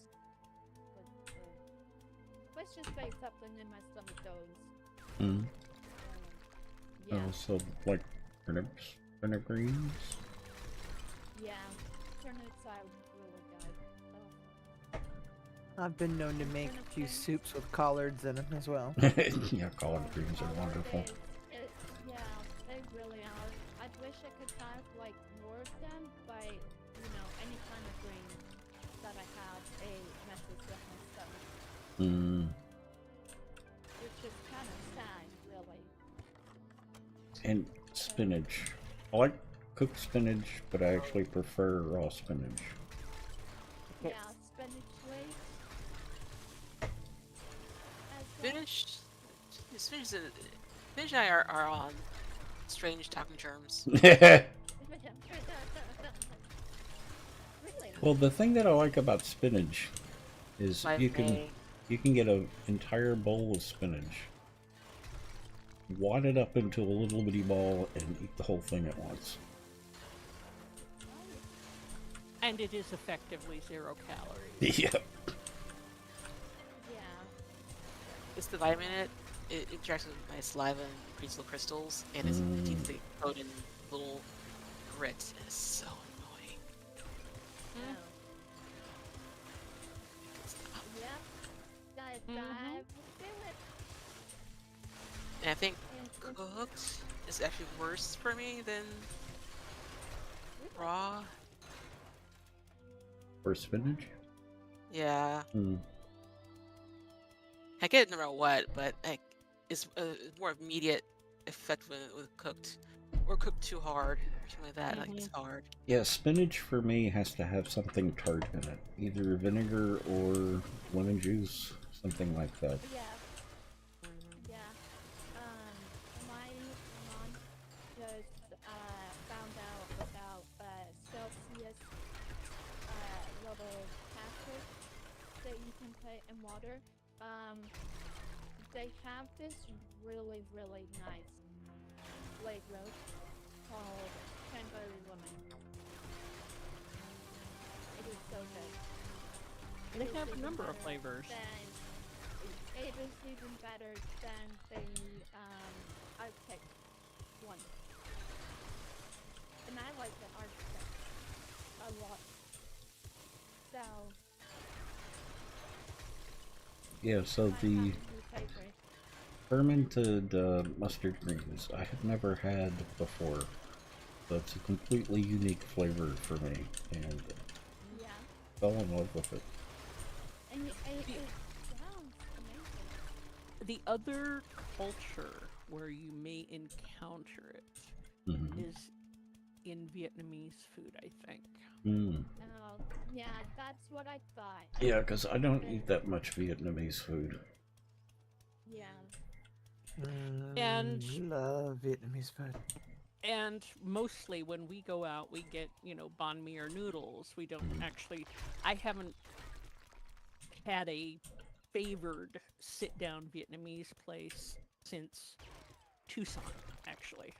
Speaker 6: let's just say something in my stomach goes.
Speaker 2: Mm.
Speaker 6: Yeah,
Speaker 2: So, like, turnip greens?
Speaker 6: yeah. Turnips are really good.
Speaker 5: I've been known to make a few soups with collards in them as well.
Speaker 2: Yeah, collard greens are wonderful.
Speaker 6: Yeah, they really are. I wish I could have like more of them, but you know, any kind of green that I have, it messes with my stomach,
Speaker 2: Mm.
Speaker 6: which is kind of sad, really.
Speaker 2: And spinach. I like cooked spinach, but I actually prefer raw spinach.
Speaker 6: Yeah, spinach leaves.
Speaker 1: Spinach and I are on strange talking terms.
Speaker 6: Really?
Speaker 2: Well, the thing that I like about spinach is
Speaker 1: My
Speaker 2: you can
Speaker 1: main-
Speaker 2: get an entire bowl of spinach, wad it up into a little bitty ball, and eat the whole thing at once.
Speaker 3: And it is effectively 0 calories.
Speaker 2: Yep.
Speaker 6: Yeah.
Speaker 1: It's the vitamin in it. It interacts with my saliva and creates little crystals, and it's deeply coated in little grits. And it's so annoying.
Speaker 6: Oh. Yep. Gotta dive through it.
Speaker 1: And I think
Speaker 6: And
Speaker 1: cooked is actually worse for me than raw.
Speaker 2: Or spinach?
Speaker 1: Yeah,
Speaker 2: Hmm.
Speaker 1: I get it no matter what, but like it's more immediate effect with cooked, or cooked too hard, or something like that. Like it's hard.
Speaker 2: Yeah, spinach for me has to have something tart in it. Either vinegar or lemon juice, something like that.
Speaker 6: yeah. Yeah. My mom just found out about Celsius little packets that you can put in water. They have this really, really nice blade roast called cranberry lemon. It is so good.
Speaker 3: They
Speaker 6: It is
Speaker 3: have a
Speaker 6: even
Speaker 3: number of
Speaker 6: better
Speaker 3: flavors.
Speaker 6: It is even better than the Arctic one. And I like the Arctic a lot. So,
Speaker 2: Yeah, so
Speaker 6: my
Speaker 2: the
Speaker 6: new favorite.
Speaker 2: fermented mustard greens I had never had before. So it's a completely unique flavor for me, and
Speaker 6: Yeah.
Speaker 2: fell in love with it.
Speaker 6: And it sounds amazing.
Speaker 3: The other culture where you may encounter it
Speaker 2: Mm-hmm.
Speaker 3: is in Vietnamese food, I think.
Speaker 2: Mm.
Speaker 6: Oh, yeah, that's what I thought.
Speaker 2: Yeah, because I don't eat that much Vietnamese food.
Speaker 6: Yeah.
Speaker 3: And-
Speaker 5: love Vietnamese food.
Speaker 3: And mostly when we go out, we get, banh mi or noodles. We don't actually. I haven't had a favored sit-down Vietnamese place since Tucson, actually,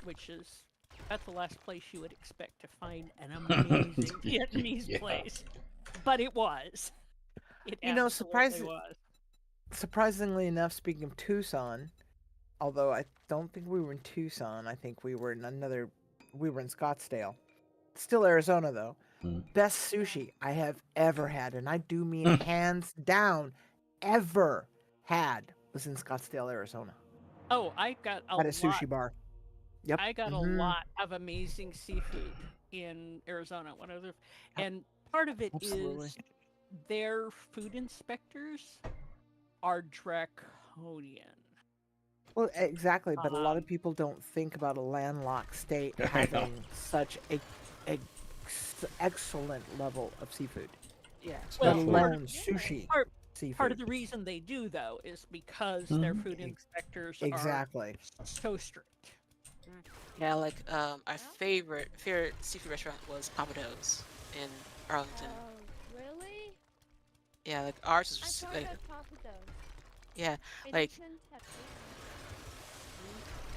Speaker 3: which is that's the last place you would expect to find an amazing Vietnamese
Speaker 2: Yeah.
Speaker 3: place, but it was. It absolutely was.
Speaker 5: Surprisingly enough, speaking of Tucson, although I don't think we were in Tucson, I think we were in Scottsdale. Still Arizona though. Best sushi I have ever had, and I do mean hands down, ever had, was in Scottsdale, Arizona.
Speaker 3: Oh, I got a
Speaker 5: At a
Speaker 3: lot.
Speaker 5: sushi bar. Yep.
Speaker 3: I got a lot of amazing seafood in Arizona. And part of it
Speaker 5: Absolutely.
Speaker 3: is their food inspectors are draconian.
Speaker 5: Well, exactly, but a lot of people don't think about a landlocked state having such a excellent level of seafood.
Speaker 1: Yeah.
Speaker 5: Let
Speaker 2: Especially-
Speaker 5: alone sushi. Seafood.
Speaker 3: Part of the reason they do, though, is because their food inspectors
Speaker 5: Exactly.
Speaker 3: are so strict.
Speaker 1: Yeah, like our favorite seafood restaurant was Papados in Arlington.
Speaker 6: Oh, really?
Speaker 1: Yeah, like ours is
Speaker 6: I
Speaker 1: just
Speaker 6: thought
Speaker 1: like
Speaker 6: of Papados.
Speaker 1: yeah,
Speaker 6: It
Speaker 1: like
Speaker 6: is in Texas.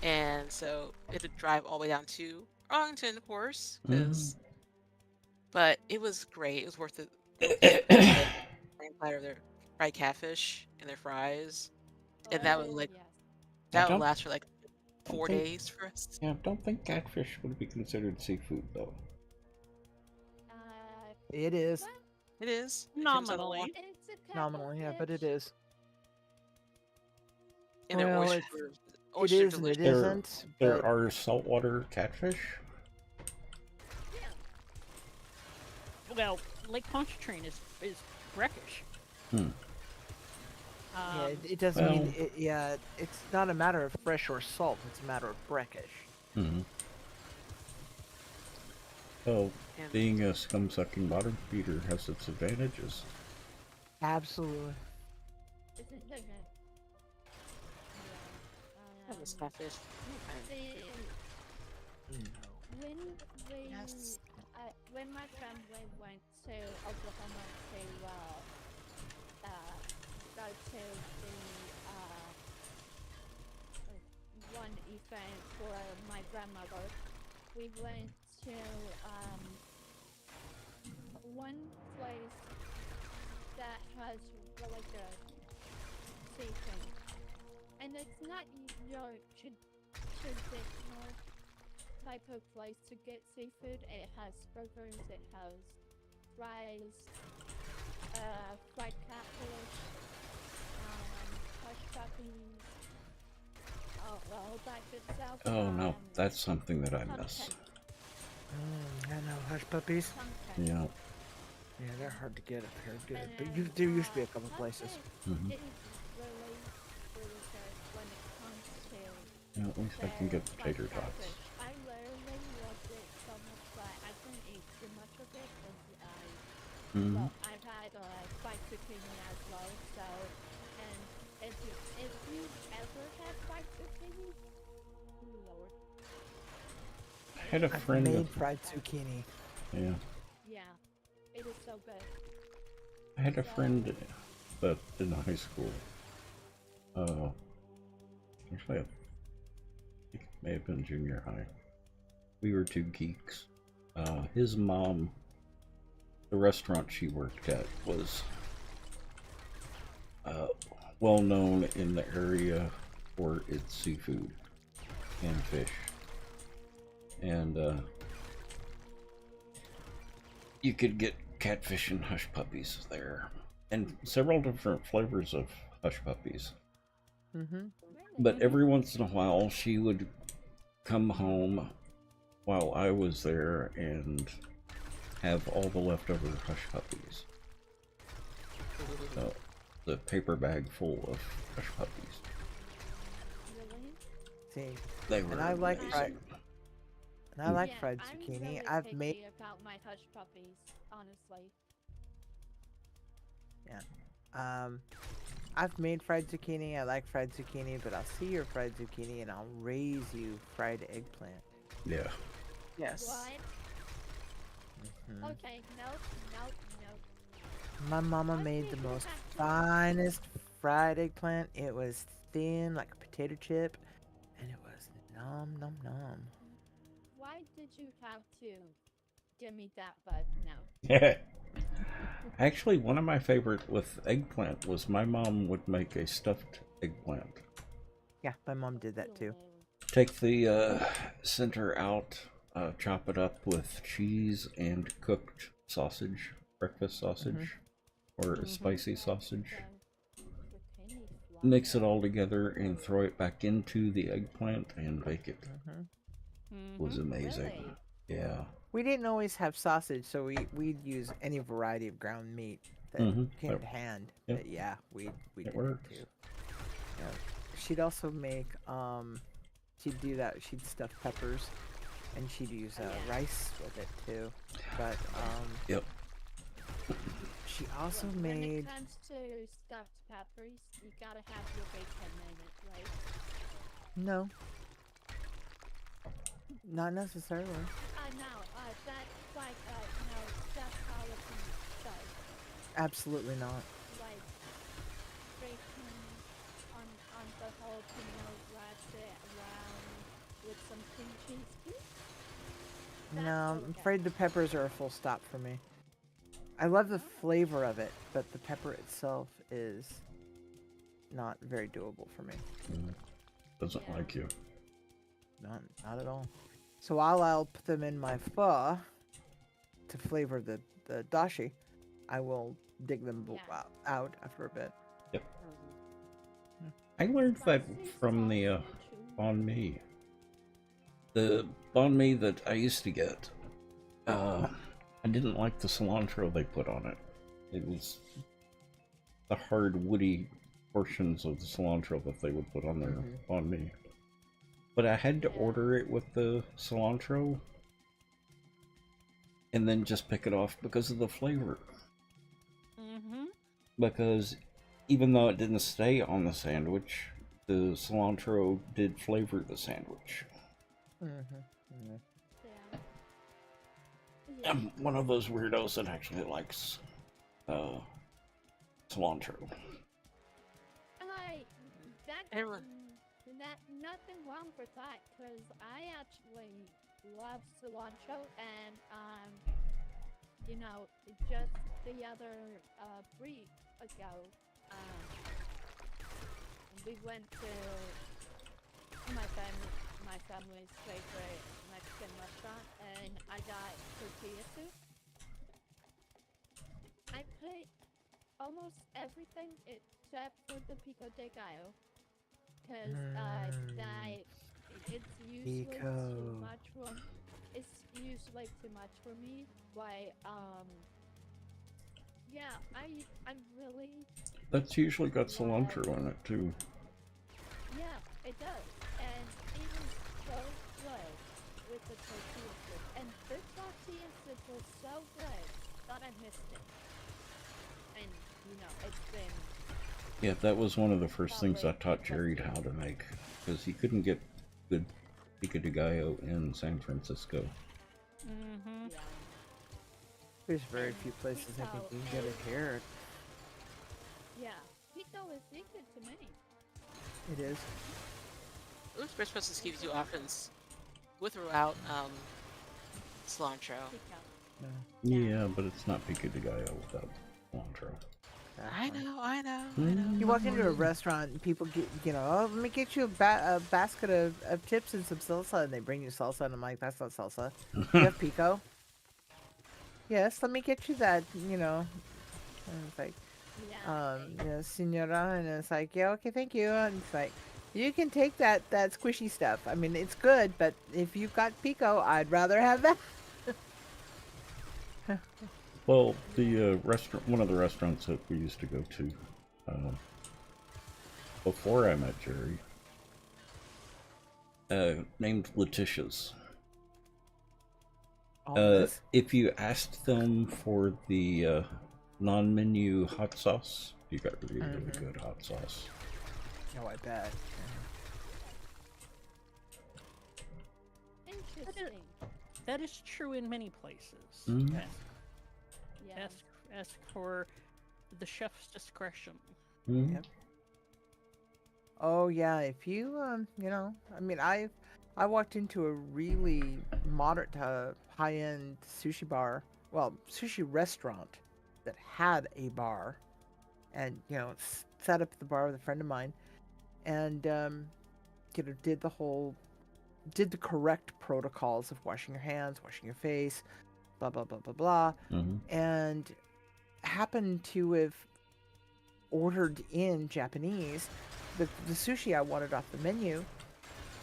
Speaker 1: and so we had to drive all the way down to Arlington, of course, because but it was great. It was worth it. Platter of their fried catfish and their fries, and that was like
Speaker 6: Yes.
Speaker 1: that would
Speaker 2: don't-
Speaker 1: last for like
Speaker 2: don't
Speaker 1: 4
Speaker 2: think-
Speaker 1: days for us.
Speaker 2: Yeah, I don't think catfish would be considered seafood though.
Speaker 5: It is.
Speaker 6: What?
Speaker 1: It is if it was on the
Speaker 3: Nominally.
Speaker 1: water.
Speaker 6: It's a type
Speaker 5: Nominally, yeah,
Speaker 6: of
Speaker 5: but it
Speaker 6: fish.
Speaker 5: is.
Speaker 1: And their
Speaker 5: Well,
Speaker 1: oysters
Speaker 5: it's-
Speaker 1: were
Speaker 5: It
Speaker 1: oysters
Speaker 5: is and it
Speaker 1: delicious.
Speaker 5: isn't.
Speaker 2: There
Speaker 5: but
Speaker 2: are saltwater catfish.
Speaker 6: Yeah.
Speaker 3: Well, Lake Pontchartrain is brackish.
Speaker 5: yeah, it doesn't
Speaker 2: well-
Speaker 5: mean it, yeah. It's not a matter of fresh or salt. It's a matter of brackish.
Speaker 2: Mm-hmm. So,
Speaker 1: And-
Speaker 2: being a scum-sucking bottom feeder has its advantages.
Speaker 5: Absolutely.
Speaker 6: Isn't it good?
Speaker 1: That was
Speaker 6: Yeah.
Speaker 1: catfish.
Speaker 6: When we,
Speaker 1: Yes.
Speaker 6: when my family went to Oklahoma to go to the one event for my grandmother, we went to one place that has really good seafood, and it's not your traditional type of place to get seafood. It has burgers, it has fries, fried catfish, hush puppies, all that good stuff.
Speaker 2: Oh no, that's something that I miss.
Speaker 5: I know, hush puppies.
Speaker 6: Pumpkin.
Speaker 2: Yeah.
Speaker 5: Yeah, they're hard to get up here. Good,
Speaker 6: And
Speaker 5: but
Speaker 6: then,
Speaker 5: there used to be a couple
Speaker 6: Hutch
Speaker 5: places.
Speaker 2: Mhm.
Speaker 6: is really, really good when it comes to
Speaker 2: Yeah, at least I can get
Speaker 6: fried
Speaker 2: tater tots.
Speaker 6: catfish. I literally loved it so much, but I couldn't eat too much of it because
Speaker 2: Mhm.
Speaker 6: well, I've had fried zucchini as well. So, and if you ever had fried zucchini, ooh, Lord,
Speaker 2: I had a
Speaker 5: I've
Speaker 2: friend.
Speaker 5: made fried zucchini.
Speaker 2: Yeah,
Speaker 6: yeah, it is so good.
Speaker 2: I had a friend that in high school. Actually, I think it may have been junior high. We were two geeks. His mom, the restaurant she worked at was well known in the area for its seafood and fish. And you could get catfish and hush puppies there, and several different flavors of hush puppies.
Speaker 5: Mm-hmm.
Speaker 2: But every once in a while, she would come home while I was there and have all the leftover hush puppies. So, the paper bag full of hush puppies.
Speaker 6: Really?
Speaker 5: See,
Speaker 2: They were
Speaker 5: and I like
Speaker 2: amazing.
Speaker 5: fried. And I like
Speaker 6: Yeah,
Speaker 5: fried
Speaker 6: I'm
Speaker 5: zucchini.
Speaker 6: really
Speaker 5: I've
Speaker 6: picky
Speaker 5: made.
Speaker 6: about my hush puppies, honestly.
Speaker 5: I've made fried zucchini. I like fried zucchini, but I'll see your fried zucchini and I'll raise you fried eggplant.
Speaker 2: Yeah.
Speaker 1: Yes.
Speaker 6: What?
Speaker 5: Mhm.
Speaker 6: Okay, no.
Speaker 5: My mama
Speaker 6: Let's
Speaker 5: made
Speaker 6: make
Speaker 5: the
Speaker 6: it
Speaker 5: most
Speaker 6: back to-
Speaker 5: finest fried eggplant. It was thin like a potato chip, and it was nom nom nom.
Speaker 6: Why did you have to give me that bug now?
Speaker 2: Actually, one of my favorite with eggplant was my mom would make a stuffed eggplant.
Speaker 5: Yeah, my mom did that too.
Speaker 2: Take the center out, chop it up with cheese and cooked sausage, breakfast sausage, or spicy sausage. Mix it all together and throw it back into the eggplant and bake it. It was amazing.
Speaker 6: Really?
Speaker 2: Yeah.
Speaker 5: We didn't always have sausage, so we'd use any variety of ground meat that came
Speaker 2: Yep.
Speaker 5: to hand.
Speaker 2: Yep.
Speaker 5: But yeah, we did
Speaker 2: works.
Speaker 5: it too. Yeah. She'd also make she'd do that. She'd stuff peppers, and she'd use rice with it too. But
Speaker 2: Yep.
Speaker 5: she also
Speaker 6: When
Speaker 5: made.
Speaker 6: it comes to stuffed peppers, you gotta have your bacon in it, right?
Speaker 5: No. Not necessarily.
Speaker 6: No, that's like, stuffed jalapeno stuff.
Speaker 5: Absolutely not.
Speaker 6: Like, bacon on the jalapeno, wrapped it around with some cream cheese. That's
Speaker 5: No, I'm
Speaker 6: okay.
Speaker 5: afraid the peppers are a full stop for me. I love the flavor of it, but the pepper itself is not very doable for me.
Speaker 2: Doesn't
Speaker 6: Yeah.
Speaker 2: like you.
Speaker 5: Not at all. So while I'll put them in my pho to flavor the dashi, I will dig them
Speaker 6: Yeah.
Speaker 5: out after a bit.
Speaker 2: I learned that from the banh mi. The banh mi that I used to get, I didn't like the cilantro they put on it. It was the hard, woody portions of the cilantro that they would put on their banh mi. But I had to order it with the cilantro and then just pick it off because of the flavor. Because even though it didn't stay on the sandwich, the cilantro did flavor the sandwich.
Speaker 6: Yeah.
Speaker 2: I'm one of those weirdos that actually likes cilantro.
Speaker 1: Everyone.
Speaker 6: Nothing wrong with that, because I actually love cilantro, and just the other week ago, we went to my family's favorite Mexican restaurant, and I got tortilla soup. I put almost everything except for the pico de gallo, because that it's usually too
Speaker 5: Pico.
Speaker 6: much for it's usually too much for me. But yeah, I'm really
Speaker 2: That's usually got
Speaker 6: glad.
Speaker 2: cilantro in it too.
Speaker 6: Yeah, it does, and it was so good with the tortilla soup, and the tortilla soup was so good that I missed it. And it's been
Speaker 2: Yeah, that was one of the first things I
Speaker 6: probably
Speaker 2: taught
Speaker 6: plus
Speaker 2: Jared how to make, because he couldn't get good pico de gallo in San Francisco.
Speaker 3: Mm-hmm.
Speaker 6: yeah.
Speaker 5: There's very
Speaker 6: And
Speaker 5: few places I think
Speaker 6: pico
Speaker 5: you can get it
Speaker 6: is
Speaker 5: here.
Speaker 6: yeah, pico is decent to me.
Speaker 5: It is.
Speaker 1: Those best process gives you options with or without cilantro.
Speaker 6: Pico.
Speaker 2: Yeah, but it's not pico de gallo without cilantro.
Speaker 1: I
Speaker 5: Exactly.
Speaker 1: know, I know, I know.
Speaker 5: You walk into a restaurant and people get, oh, let me get you a basket of chips and some salsa, and they bring you salsa, and I'm like, that's not salsa. You have pico? Yes, let me get you that, And it's like,
Speaker 6: Yeah.
Speaker 5: senora, and it's like, yeah, okay, thank you. And it's like, you can take that squishy stuff. I mean, it's good, but if you've got pico, I'd rather have that.
Speaker 2: Well, the restaurant, one of the restaurants that we used to go to before I met Jerry, named Letitia's.
Speaker 5: All this?
Speaker 2: If you asked them for the non-menu hot sauce, you got really good hot sauce.
Speaker 5: Oh, I bet.
Speaker 6: Interesting.
Speaker 3: That is true in many places.
Speaker 2: Mhm.
Speaker 3: Yes.
Speaker 6: Yeah.
Speaker 3: Ask for the chef's discretion.
Speaker 2: Mm-hmm.
Speaker 5: Yep. Oh yeah, if you I mean, I walked into a really moderate to high-end sushi bar, well, sushi restaurant that had a bar, and sat up at the bar with a friend of mine, and did the correct protocols of washing your hands, washing your face, blah blah blah blah blah, and happened to have ordered in Japanese the sushi I wanted off the menu.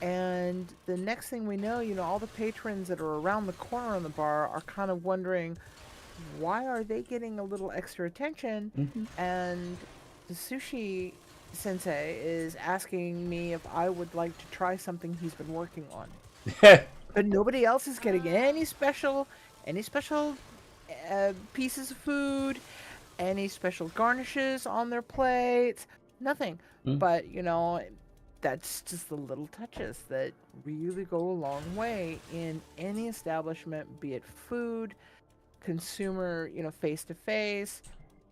Speaker 5: And the next thing we know, all the patrons that are around the corner on the bar are kind of wondering, why are they getting a little extra attention? And the sushi sensei is asking me if I would like to try something he's been working on. But nobody else is getting any special pieces of food, any special garnishes on their plates, nothing. But that's just the little touches that really go a long way in any establishment, be it food, consumer, face to face.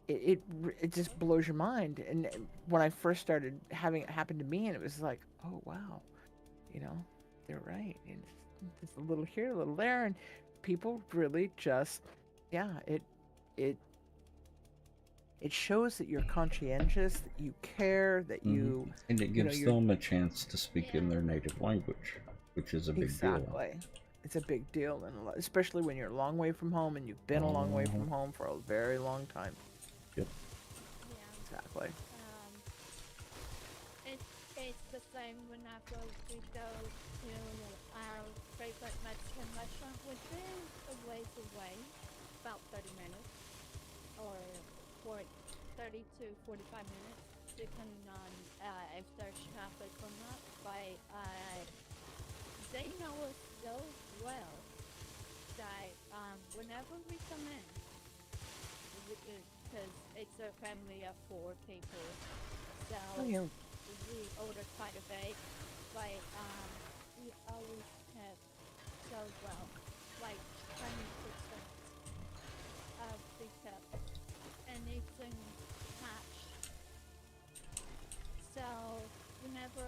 Speaker 5: It just blows your mind. And when I first started having it happen to me, and it was like, oh wow, they're right. And just a little here, a little there, and people really just, yeah, it shows that you're conscientious, that you care, that you
Speaker 2: and it gives them a chance to speak in their native language, which is a big deal.
Speaker 5: Exactly. It's a big deal, and especially when you're a long way from home and you've been a long way from home for a very long time.
Speaker 2: Yep.
Speaker 6: Yeah.
Speaker 5: Exactly.
Speaker 6: It's the same whenever we go to our favorite Mexican restaurant, which is a ways away, about 30 minutes, or 30 to 45 minutes, depending on if there's traffic or not. But they know us so well that whenever we come in, because it's a family of 4 people, so we order quite a bit, but we always have so well, like 20% of the cup, and it's in Hutch. So whenever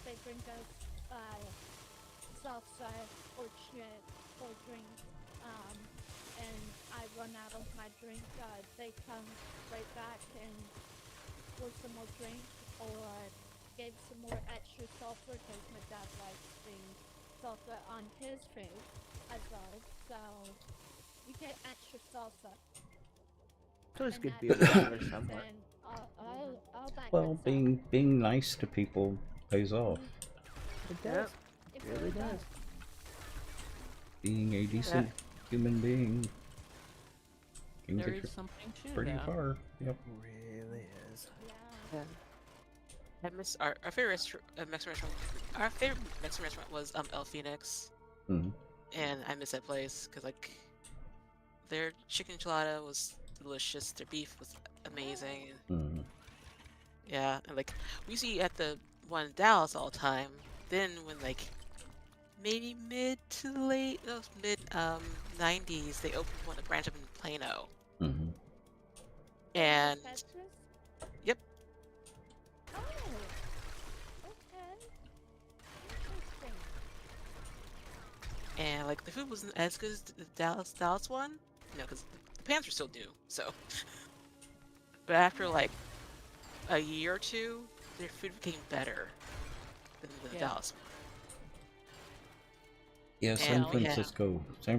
Speaker 6: they bring us salsa or chip or drink, and I run out of my drink, they come right back and pour some more drink or gave some more extra salsa because my dad likes the salsa on his food as well. So you get extra salsa.
Speaker 5: It's always
Speaker 6: And
Speaker 5: good
Speaker 6: that
Speaker 5: to be able to order
Speaker 6: cheese
Speaker 5: somewhere.
Speaker 6: and all that
Speaker 2: Well,
Speaker 6: good stuff.
Speaker 2: being nice to people pays off.
Speaker 5: It does.
Speaker 6: It
Speaker 5: It really does.
Speaker 2: Being a decent human being can
Speaker 3: There
Speaker 2: get
Speaker 3: is
Speaker 2: you
Speaker 3: something to
Speaker 2: pretty
Speaker 3: that.
Speaker 2: far. Yep.
Speaker 5: Really is.
Speaker 6: Yeah.
Speaker 1: I miss our favorite Mexican restaurant. Our favorite Mexican restaurant was El Phoenix,
Speaker 2: Hmm.
Speaker 1: and I miss that place because like their chicken enchilada was delicious. Their beef was amazing.
Speaker 2: Hmm.
Speaker 1: Yeah, and like we used to eat at the one in Dallas all the time. Then when like maybe mid to late, those mid 90s, they opened one a branch up in Plano,
Speaker 2: Hmm.
Speaker 1: and
Speaker 6: Petrus?
Speaker 1: yep,
Speaker 6: Oh, okay. Interesting.
Speaker 1: and like the food wasn't as good as the Dallas one, you know, because the pans were still new. So, but after like a year or two, their food became better than the
Speaker 3: Yeah.
Speaker 1: Dallas one.
Speaker 2: Yeah, San
Speaker 1: And yeah,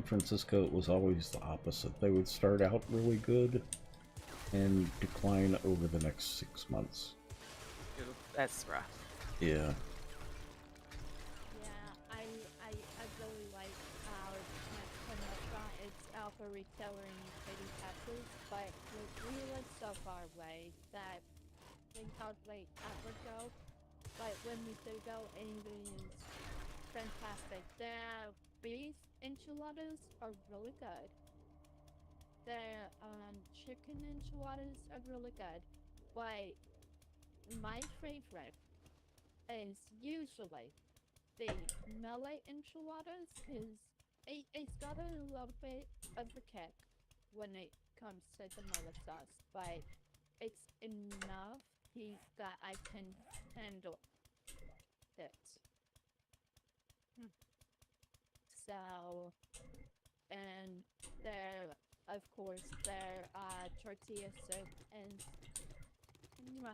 Speaker 2: Francisco was always the opposite. They would start out really good and decline over the next 6 months.
Speaker 1: ooh, that's rough.
Speaker 2: Yeah.
Speaker 6: Yeah, I really like our Mexican restaurant. It's Alpha Retailer in Katy, Texas, but we live so far away that we hardly ever go. But when we do go, it is fantastic. Their beef enchiladas are really good. Their chicken enchiladas are really good. But my favorite is usually the melee enchiladas because it's got a little bit of a kick when it comes to the mole sauce, but it's enough heat that I can handle it. So, and their, of course, their tortilla soup is mwah,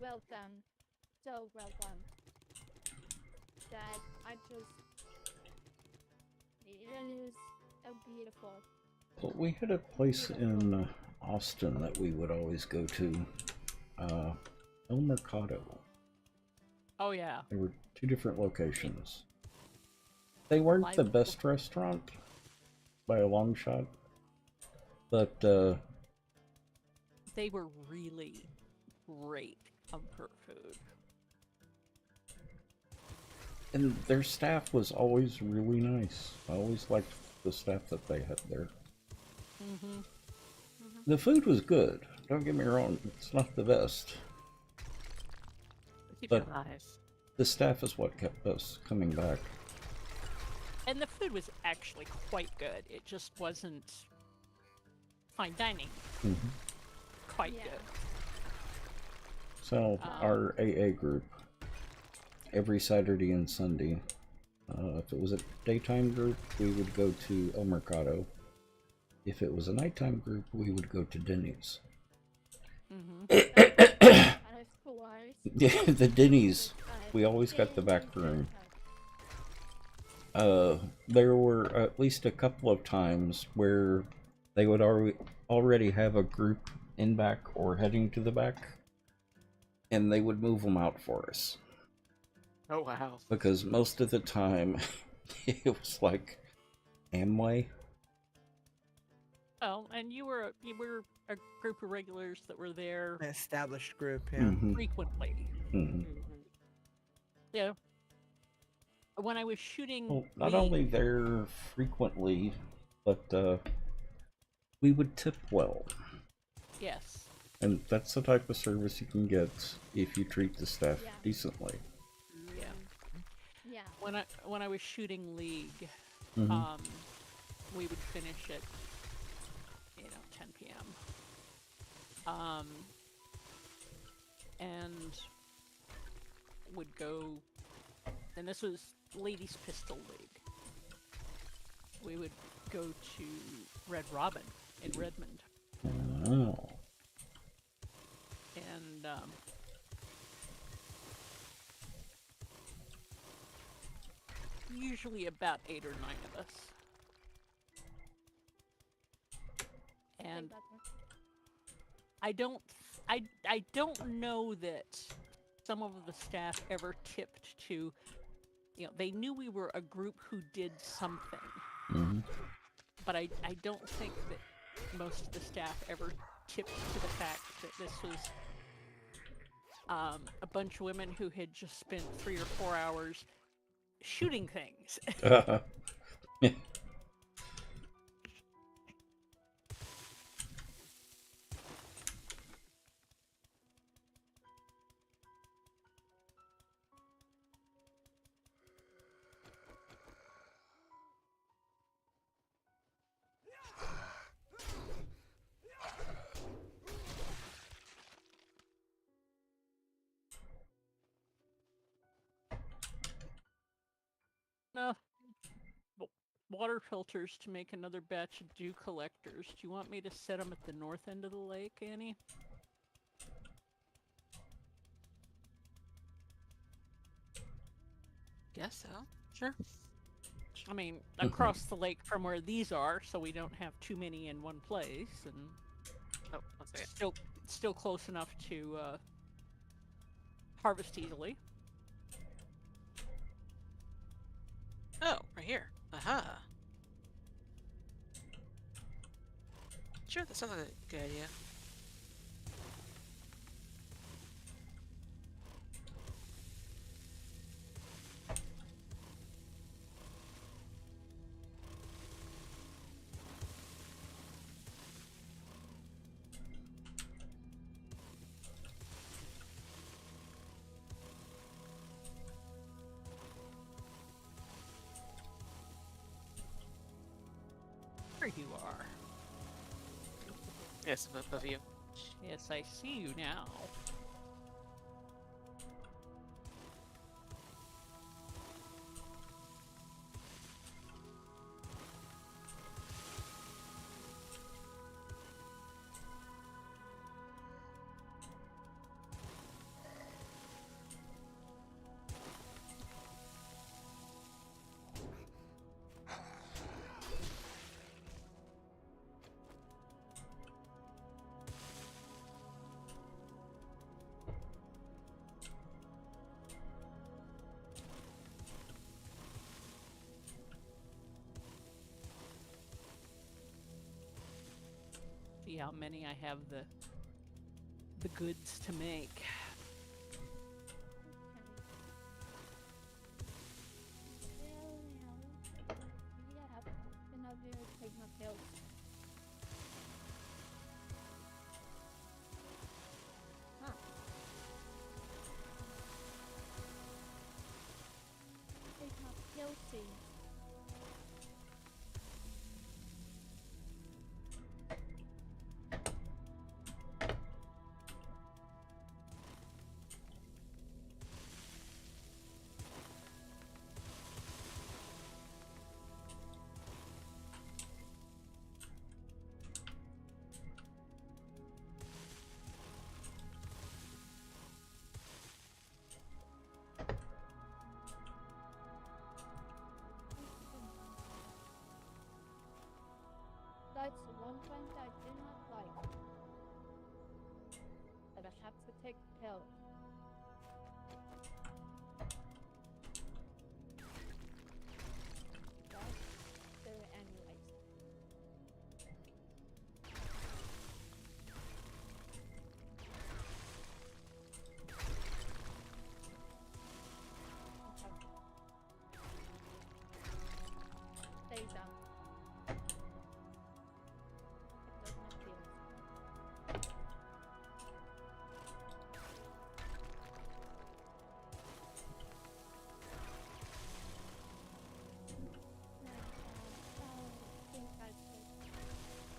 Speaker 6: well done, so well done. That I just, it is so beautiful.
Speaker 2: Well, we had a place in Austin that we would always go to, El Mercado.
Speaker 3: Oh yeah.
Speaker 2: There were 2 different locations. They weren't the best restaurant by a long shot, but
Speaker 3: They were really great comfort food.
Speaker 2: and their staff was always really nice. I always liked the staff that they had there.
Speaker 3: Mm-hmm.
Speaker 2: The food was good. Don't get me wrong; it's not the best.
Speaker 1: Keep
Speaker 2: But-
Speaker 1: it alive.
Speaker 2: The staff is what kept us coming back.
Speaker 3: And the food was actually quite good. It just wasn't fine dining.
Speaker 2: Hmm.
Speaker 3: Quite
Speaker 6: Yeah.
Speaker 3: good.
Speaker 2: So our AA group, every Saturday and Sunday, if it was a daytime group, we would go to El Mercado. If it was a nighttime group, we would go to Denny's.
Speaker 3: Mm-hmm.
Speaker 2: The Denny's, we always got the back room. There were at least a couple of times where they would already have a group in back or heading to the back, and they would move them out for us.
Speaker 1: Oh wow.
Speaker 2: Because most of the time, it was like Amway.
Speaker 3: Oh, and you were a group of regulars that were there
Speaker 5: An established group, yeah.
Speaker 2: Mhm,
Speaker 3: frequently.
Speaker 2: mhm.
Speaker 3: Yeah. When I was shooting,
Speaker 2: Well, not
Speaker 3: we-
Speaker 2: only there frequently, but we would tip well.
Speaker 3: yes,
Speaker 2: And that's the type of service you can get if you treat the staff
Speaker 6: Yeah.
Speaker 2: decently.
Speaker 3: yeah.
Speaker 6: Yeah.
Speaker 3: When I was shooting League,
Speaker 2: Mhm.
Speaker 3: we would finish at 10 p.m. And would go, and this was Ladies Pistol League. We would go to Red Robin in Redmond.
Speaker 2: Oh.
Speaker 3: And usually about 8 or 9 of us. And I don't know that some of the staff ever tipped to, they knew we were a group who did something.
Speaker 2: Mm-hmm.
Speaker 3: But I don't think that most of the staff ever tipped to the fact that this was a bunch of women who had just spent 3 or 4 hours shooting things. Enough water filters to make another batch of dew collectors. Do you want me to set them at the north end of the lake, Annie?
Speaker 1: Guess so. Sure.
Speaker 3: I mean, across the lake from where these are, so we don't have too many in one place, and
Speaker 1: Oh, one second.
Speaker 3: still close enough to harvest easily.
Speaker 1: Oh, right here. Aha. Sure, that sounds like a good idea.
Speaker 3: There you are.
Speaker 1: Yes, above you.
Speaker 3: Yes, I see you now. See how many I have the goods to make.
Speaker 6: That's the one thing I do not like. That I have to take pills. But there anyways. Okay. Stay down. It does not feel.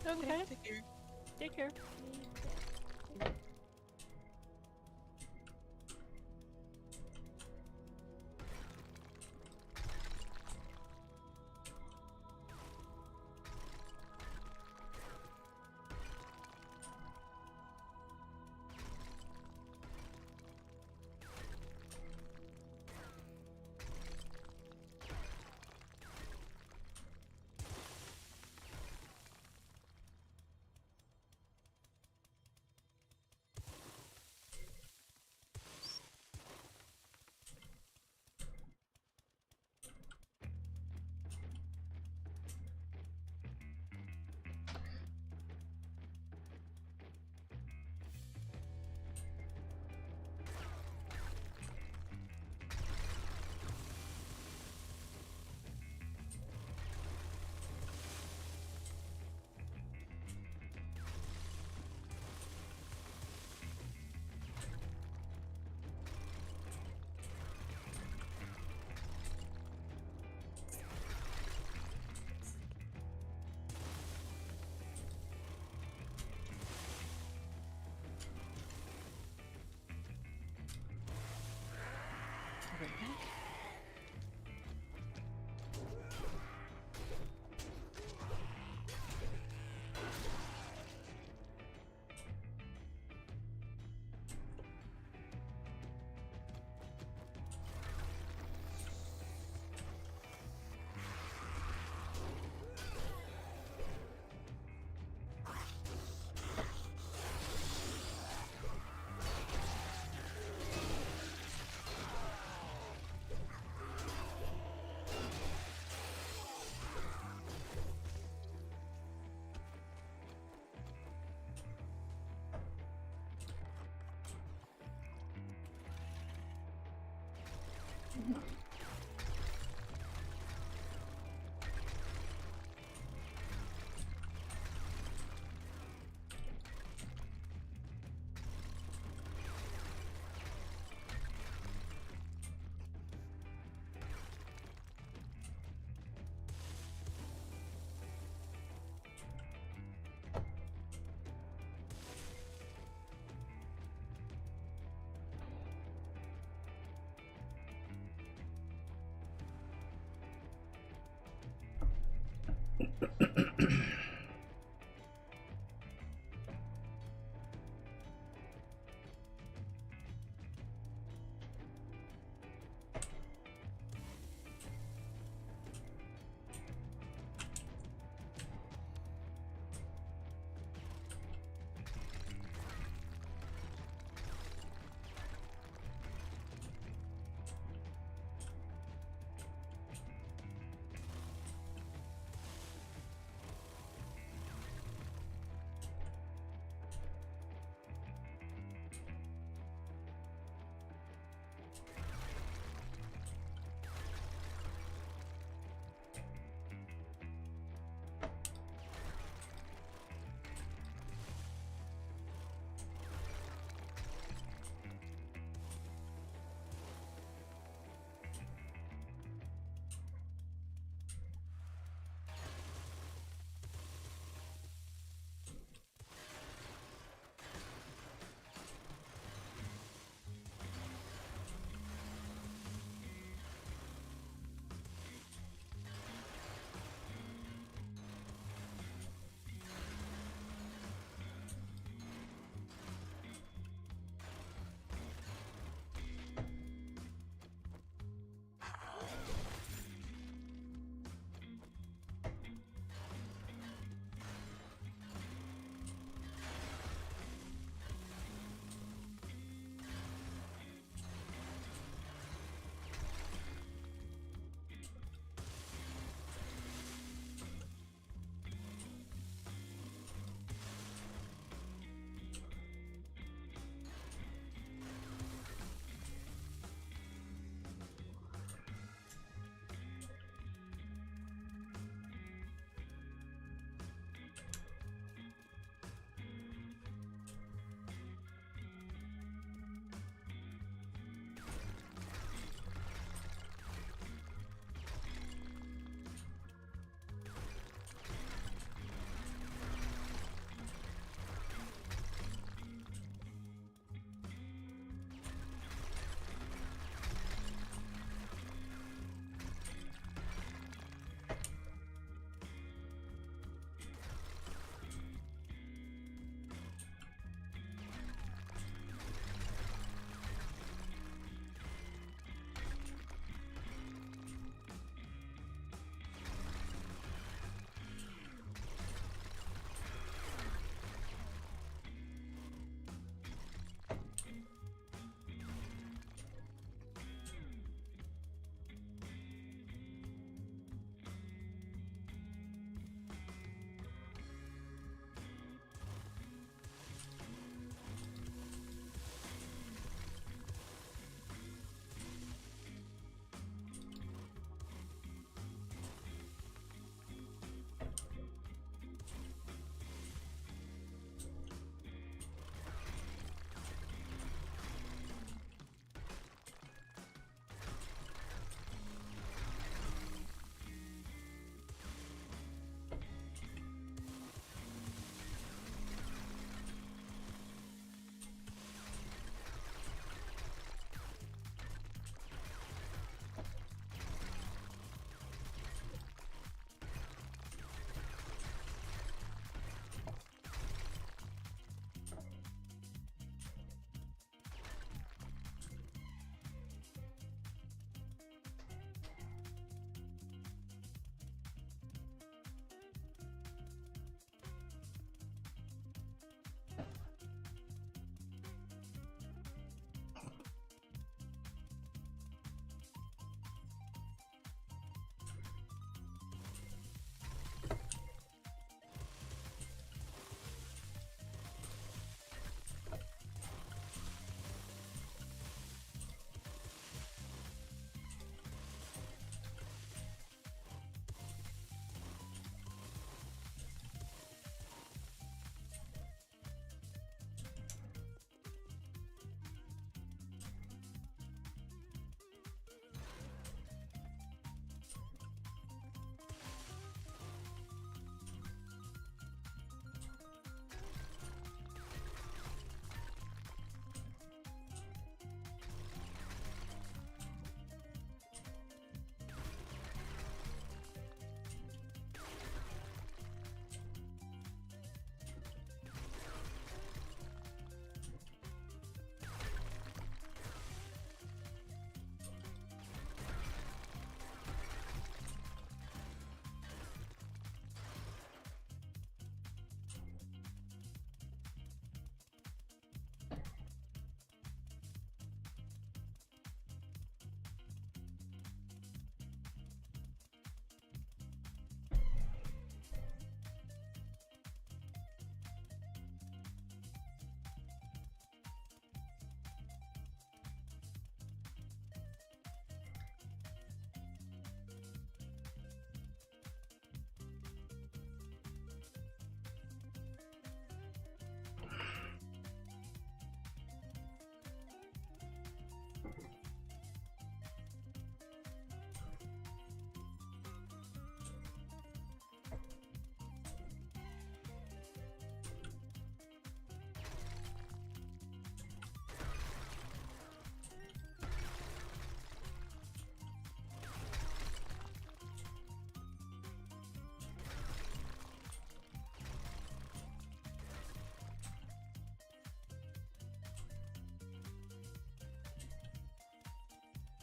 Speaker 3: Okay.
Speaker 1: Take care.
Speaker 3: Take care.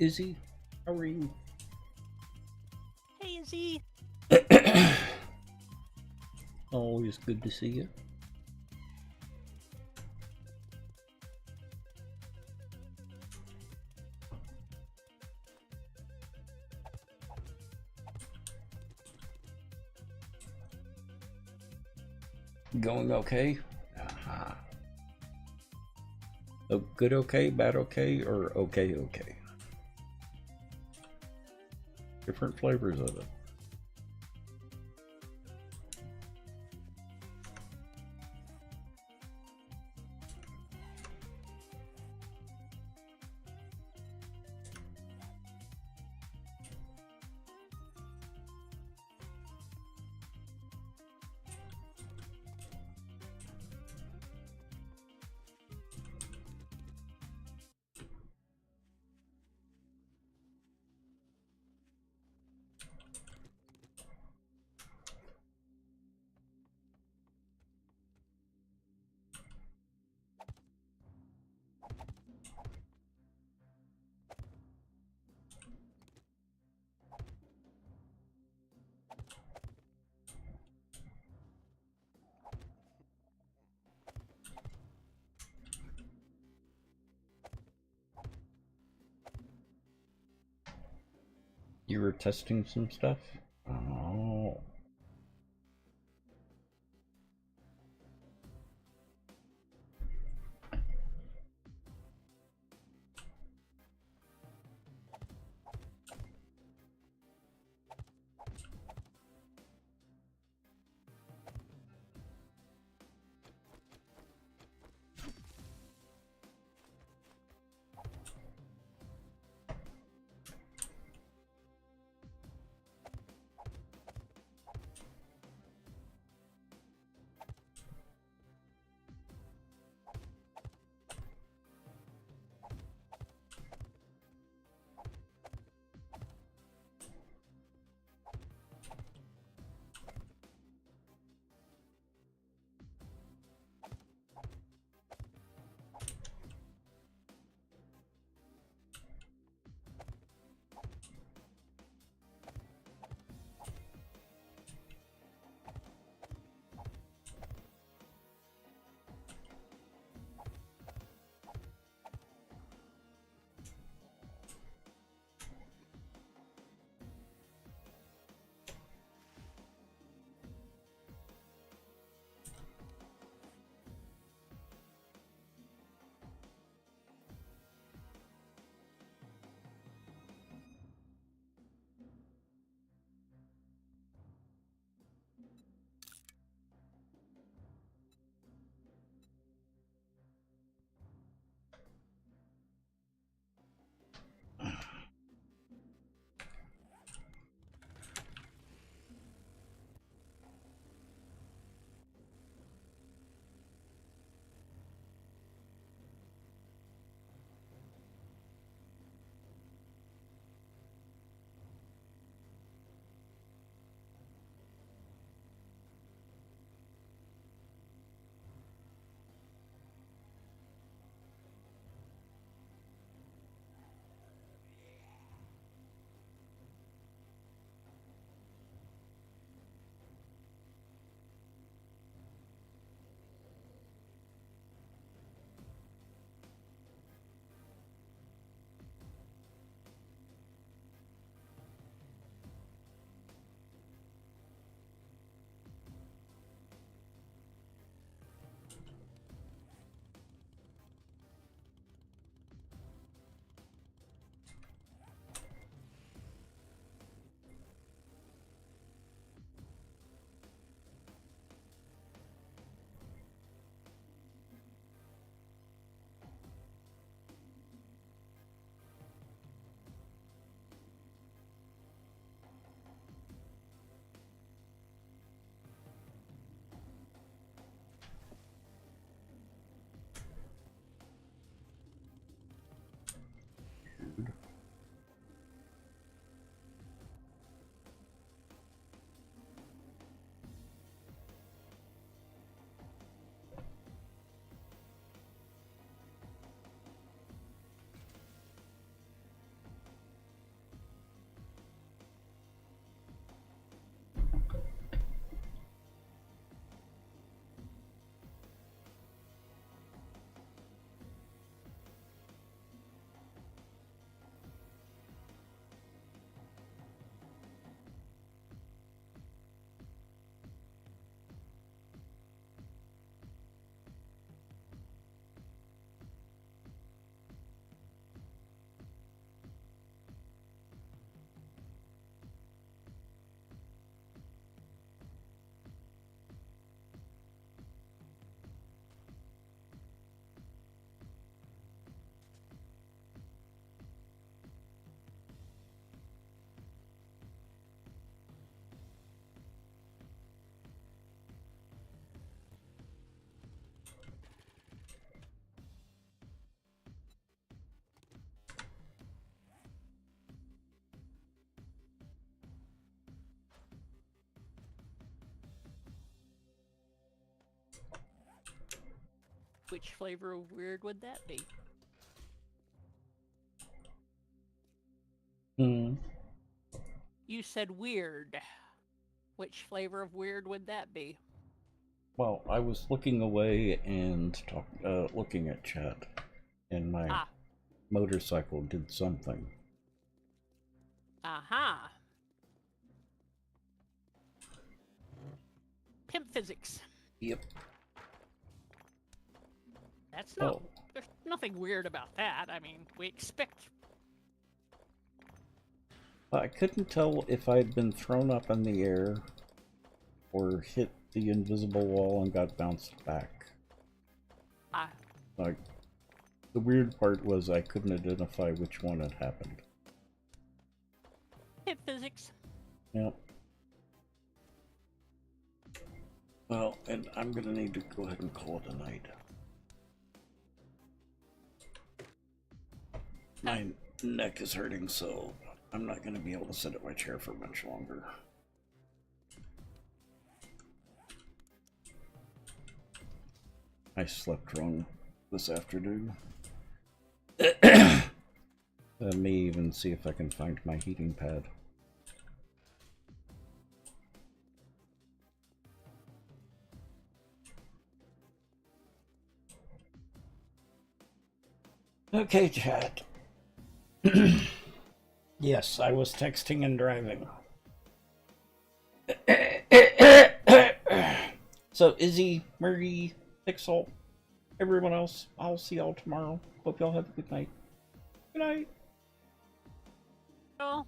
Speaker 2: Izzy, how are you?
Speaker 3: Hey, Izzy.
Speaker 2: Always good to see you. Going okay? Uh-huh. Oh, good okay, bad okay, or okay okay? Different flavors of it. You were testing some stuff? Oh.
Speaker 3: Which flavor of weird would that be?
Speaker 2: Hmm.
Speaker 3: You said weird. Which flavor of weird would that be?
Speaker 2: Well, I was looking away and looking at chat, and my
Speaker 3: Ah,
Speaker 2: motorcycle did something.
Speaker 3: aha. Pimp physics.
Speaker 2: Yep.
Speaker 3: That's not.
Speaker 2: Oh.
Speaker 3: There's nothing weird about that. I mean, we expect.
Speaker 2: I couldn't tell if I'd been thrown up in the air or hit the invisible wall and got bounced back.
Speaker 3: Ah,
Speaker 2: Like, the weird part was I couldn't identify which one had happened.
Speaker 3: pimp physics.
Speaker 2: Yep. Well, and I'm gonna need to go ahead and call it a night. My neck is hurting, so I'm not gonna be able to sit at my chair for much longer. I slept wrong this afternoon. Let me even see if I can find my heating pad. Okay, chat. Yes, I was texting and driving. So, Izzy, Murray, Pixel, everyone else, I'll see y'all tomorrow. Hope y'all have a good night. Good night.
Speaker 3: Oh,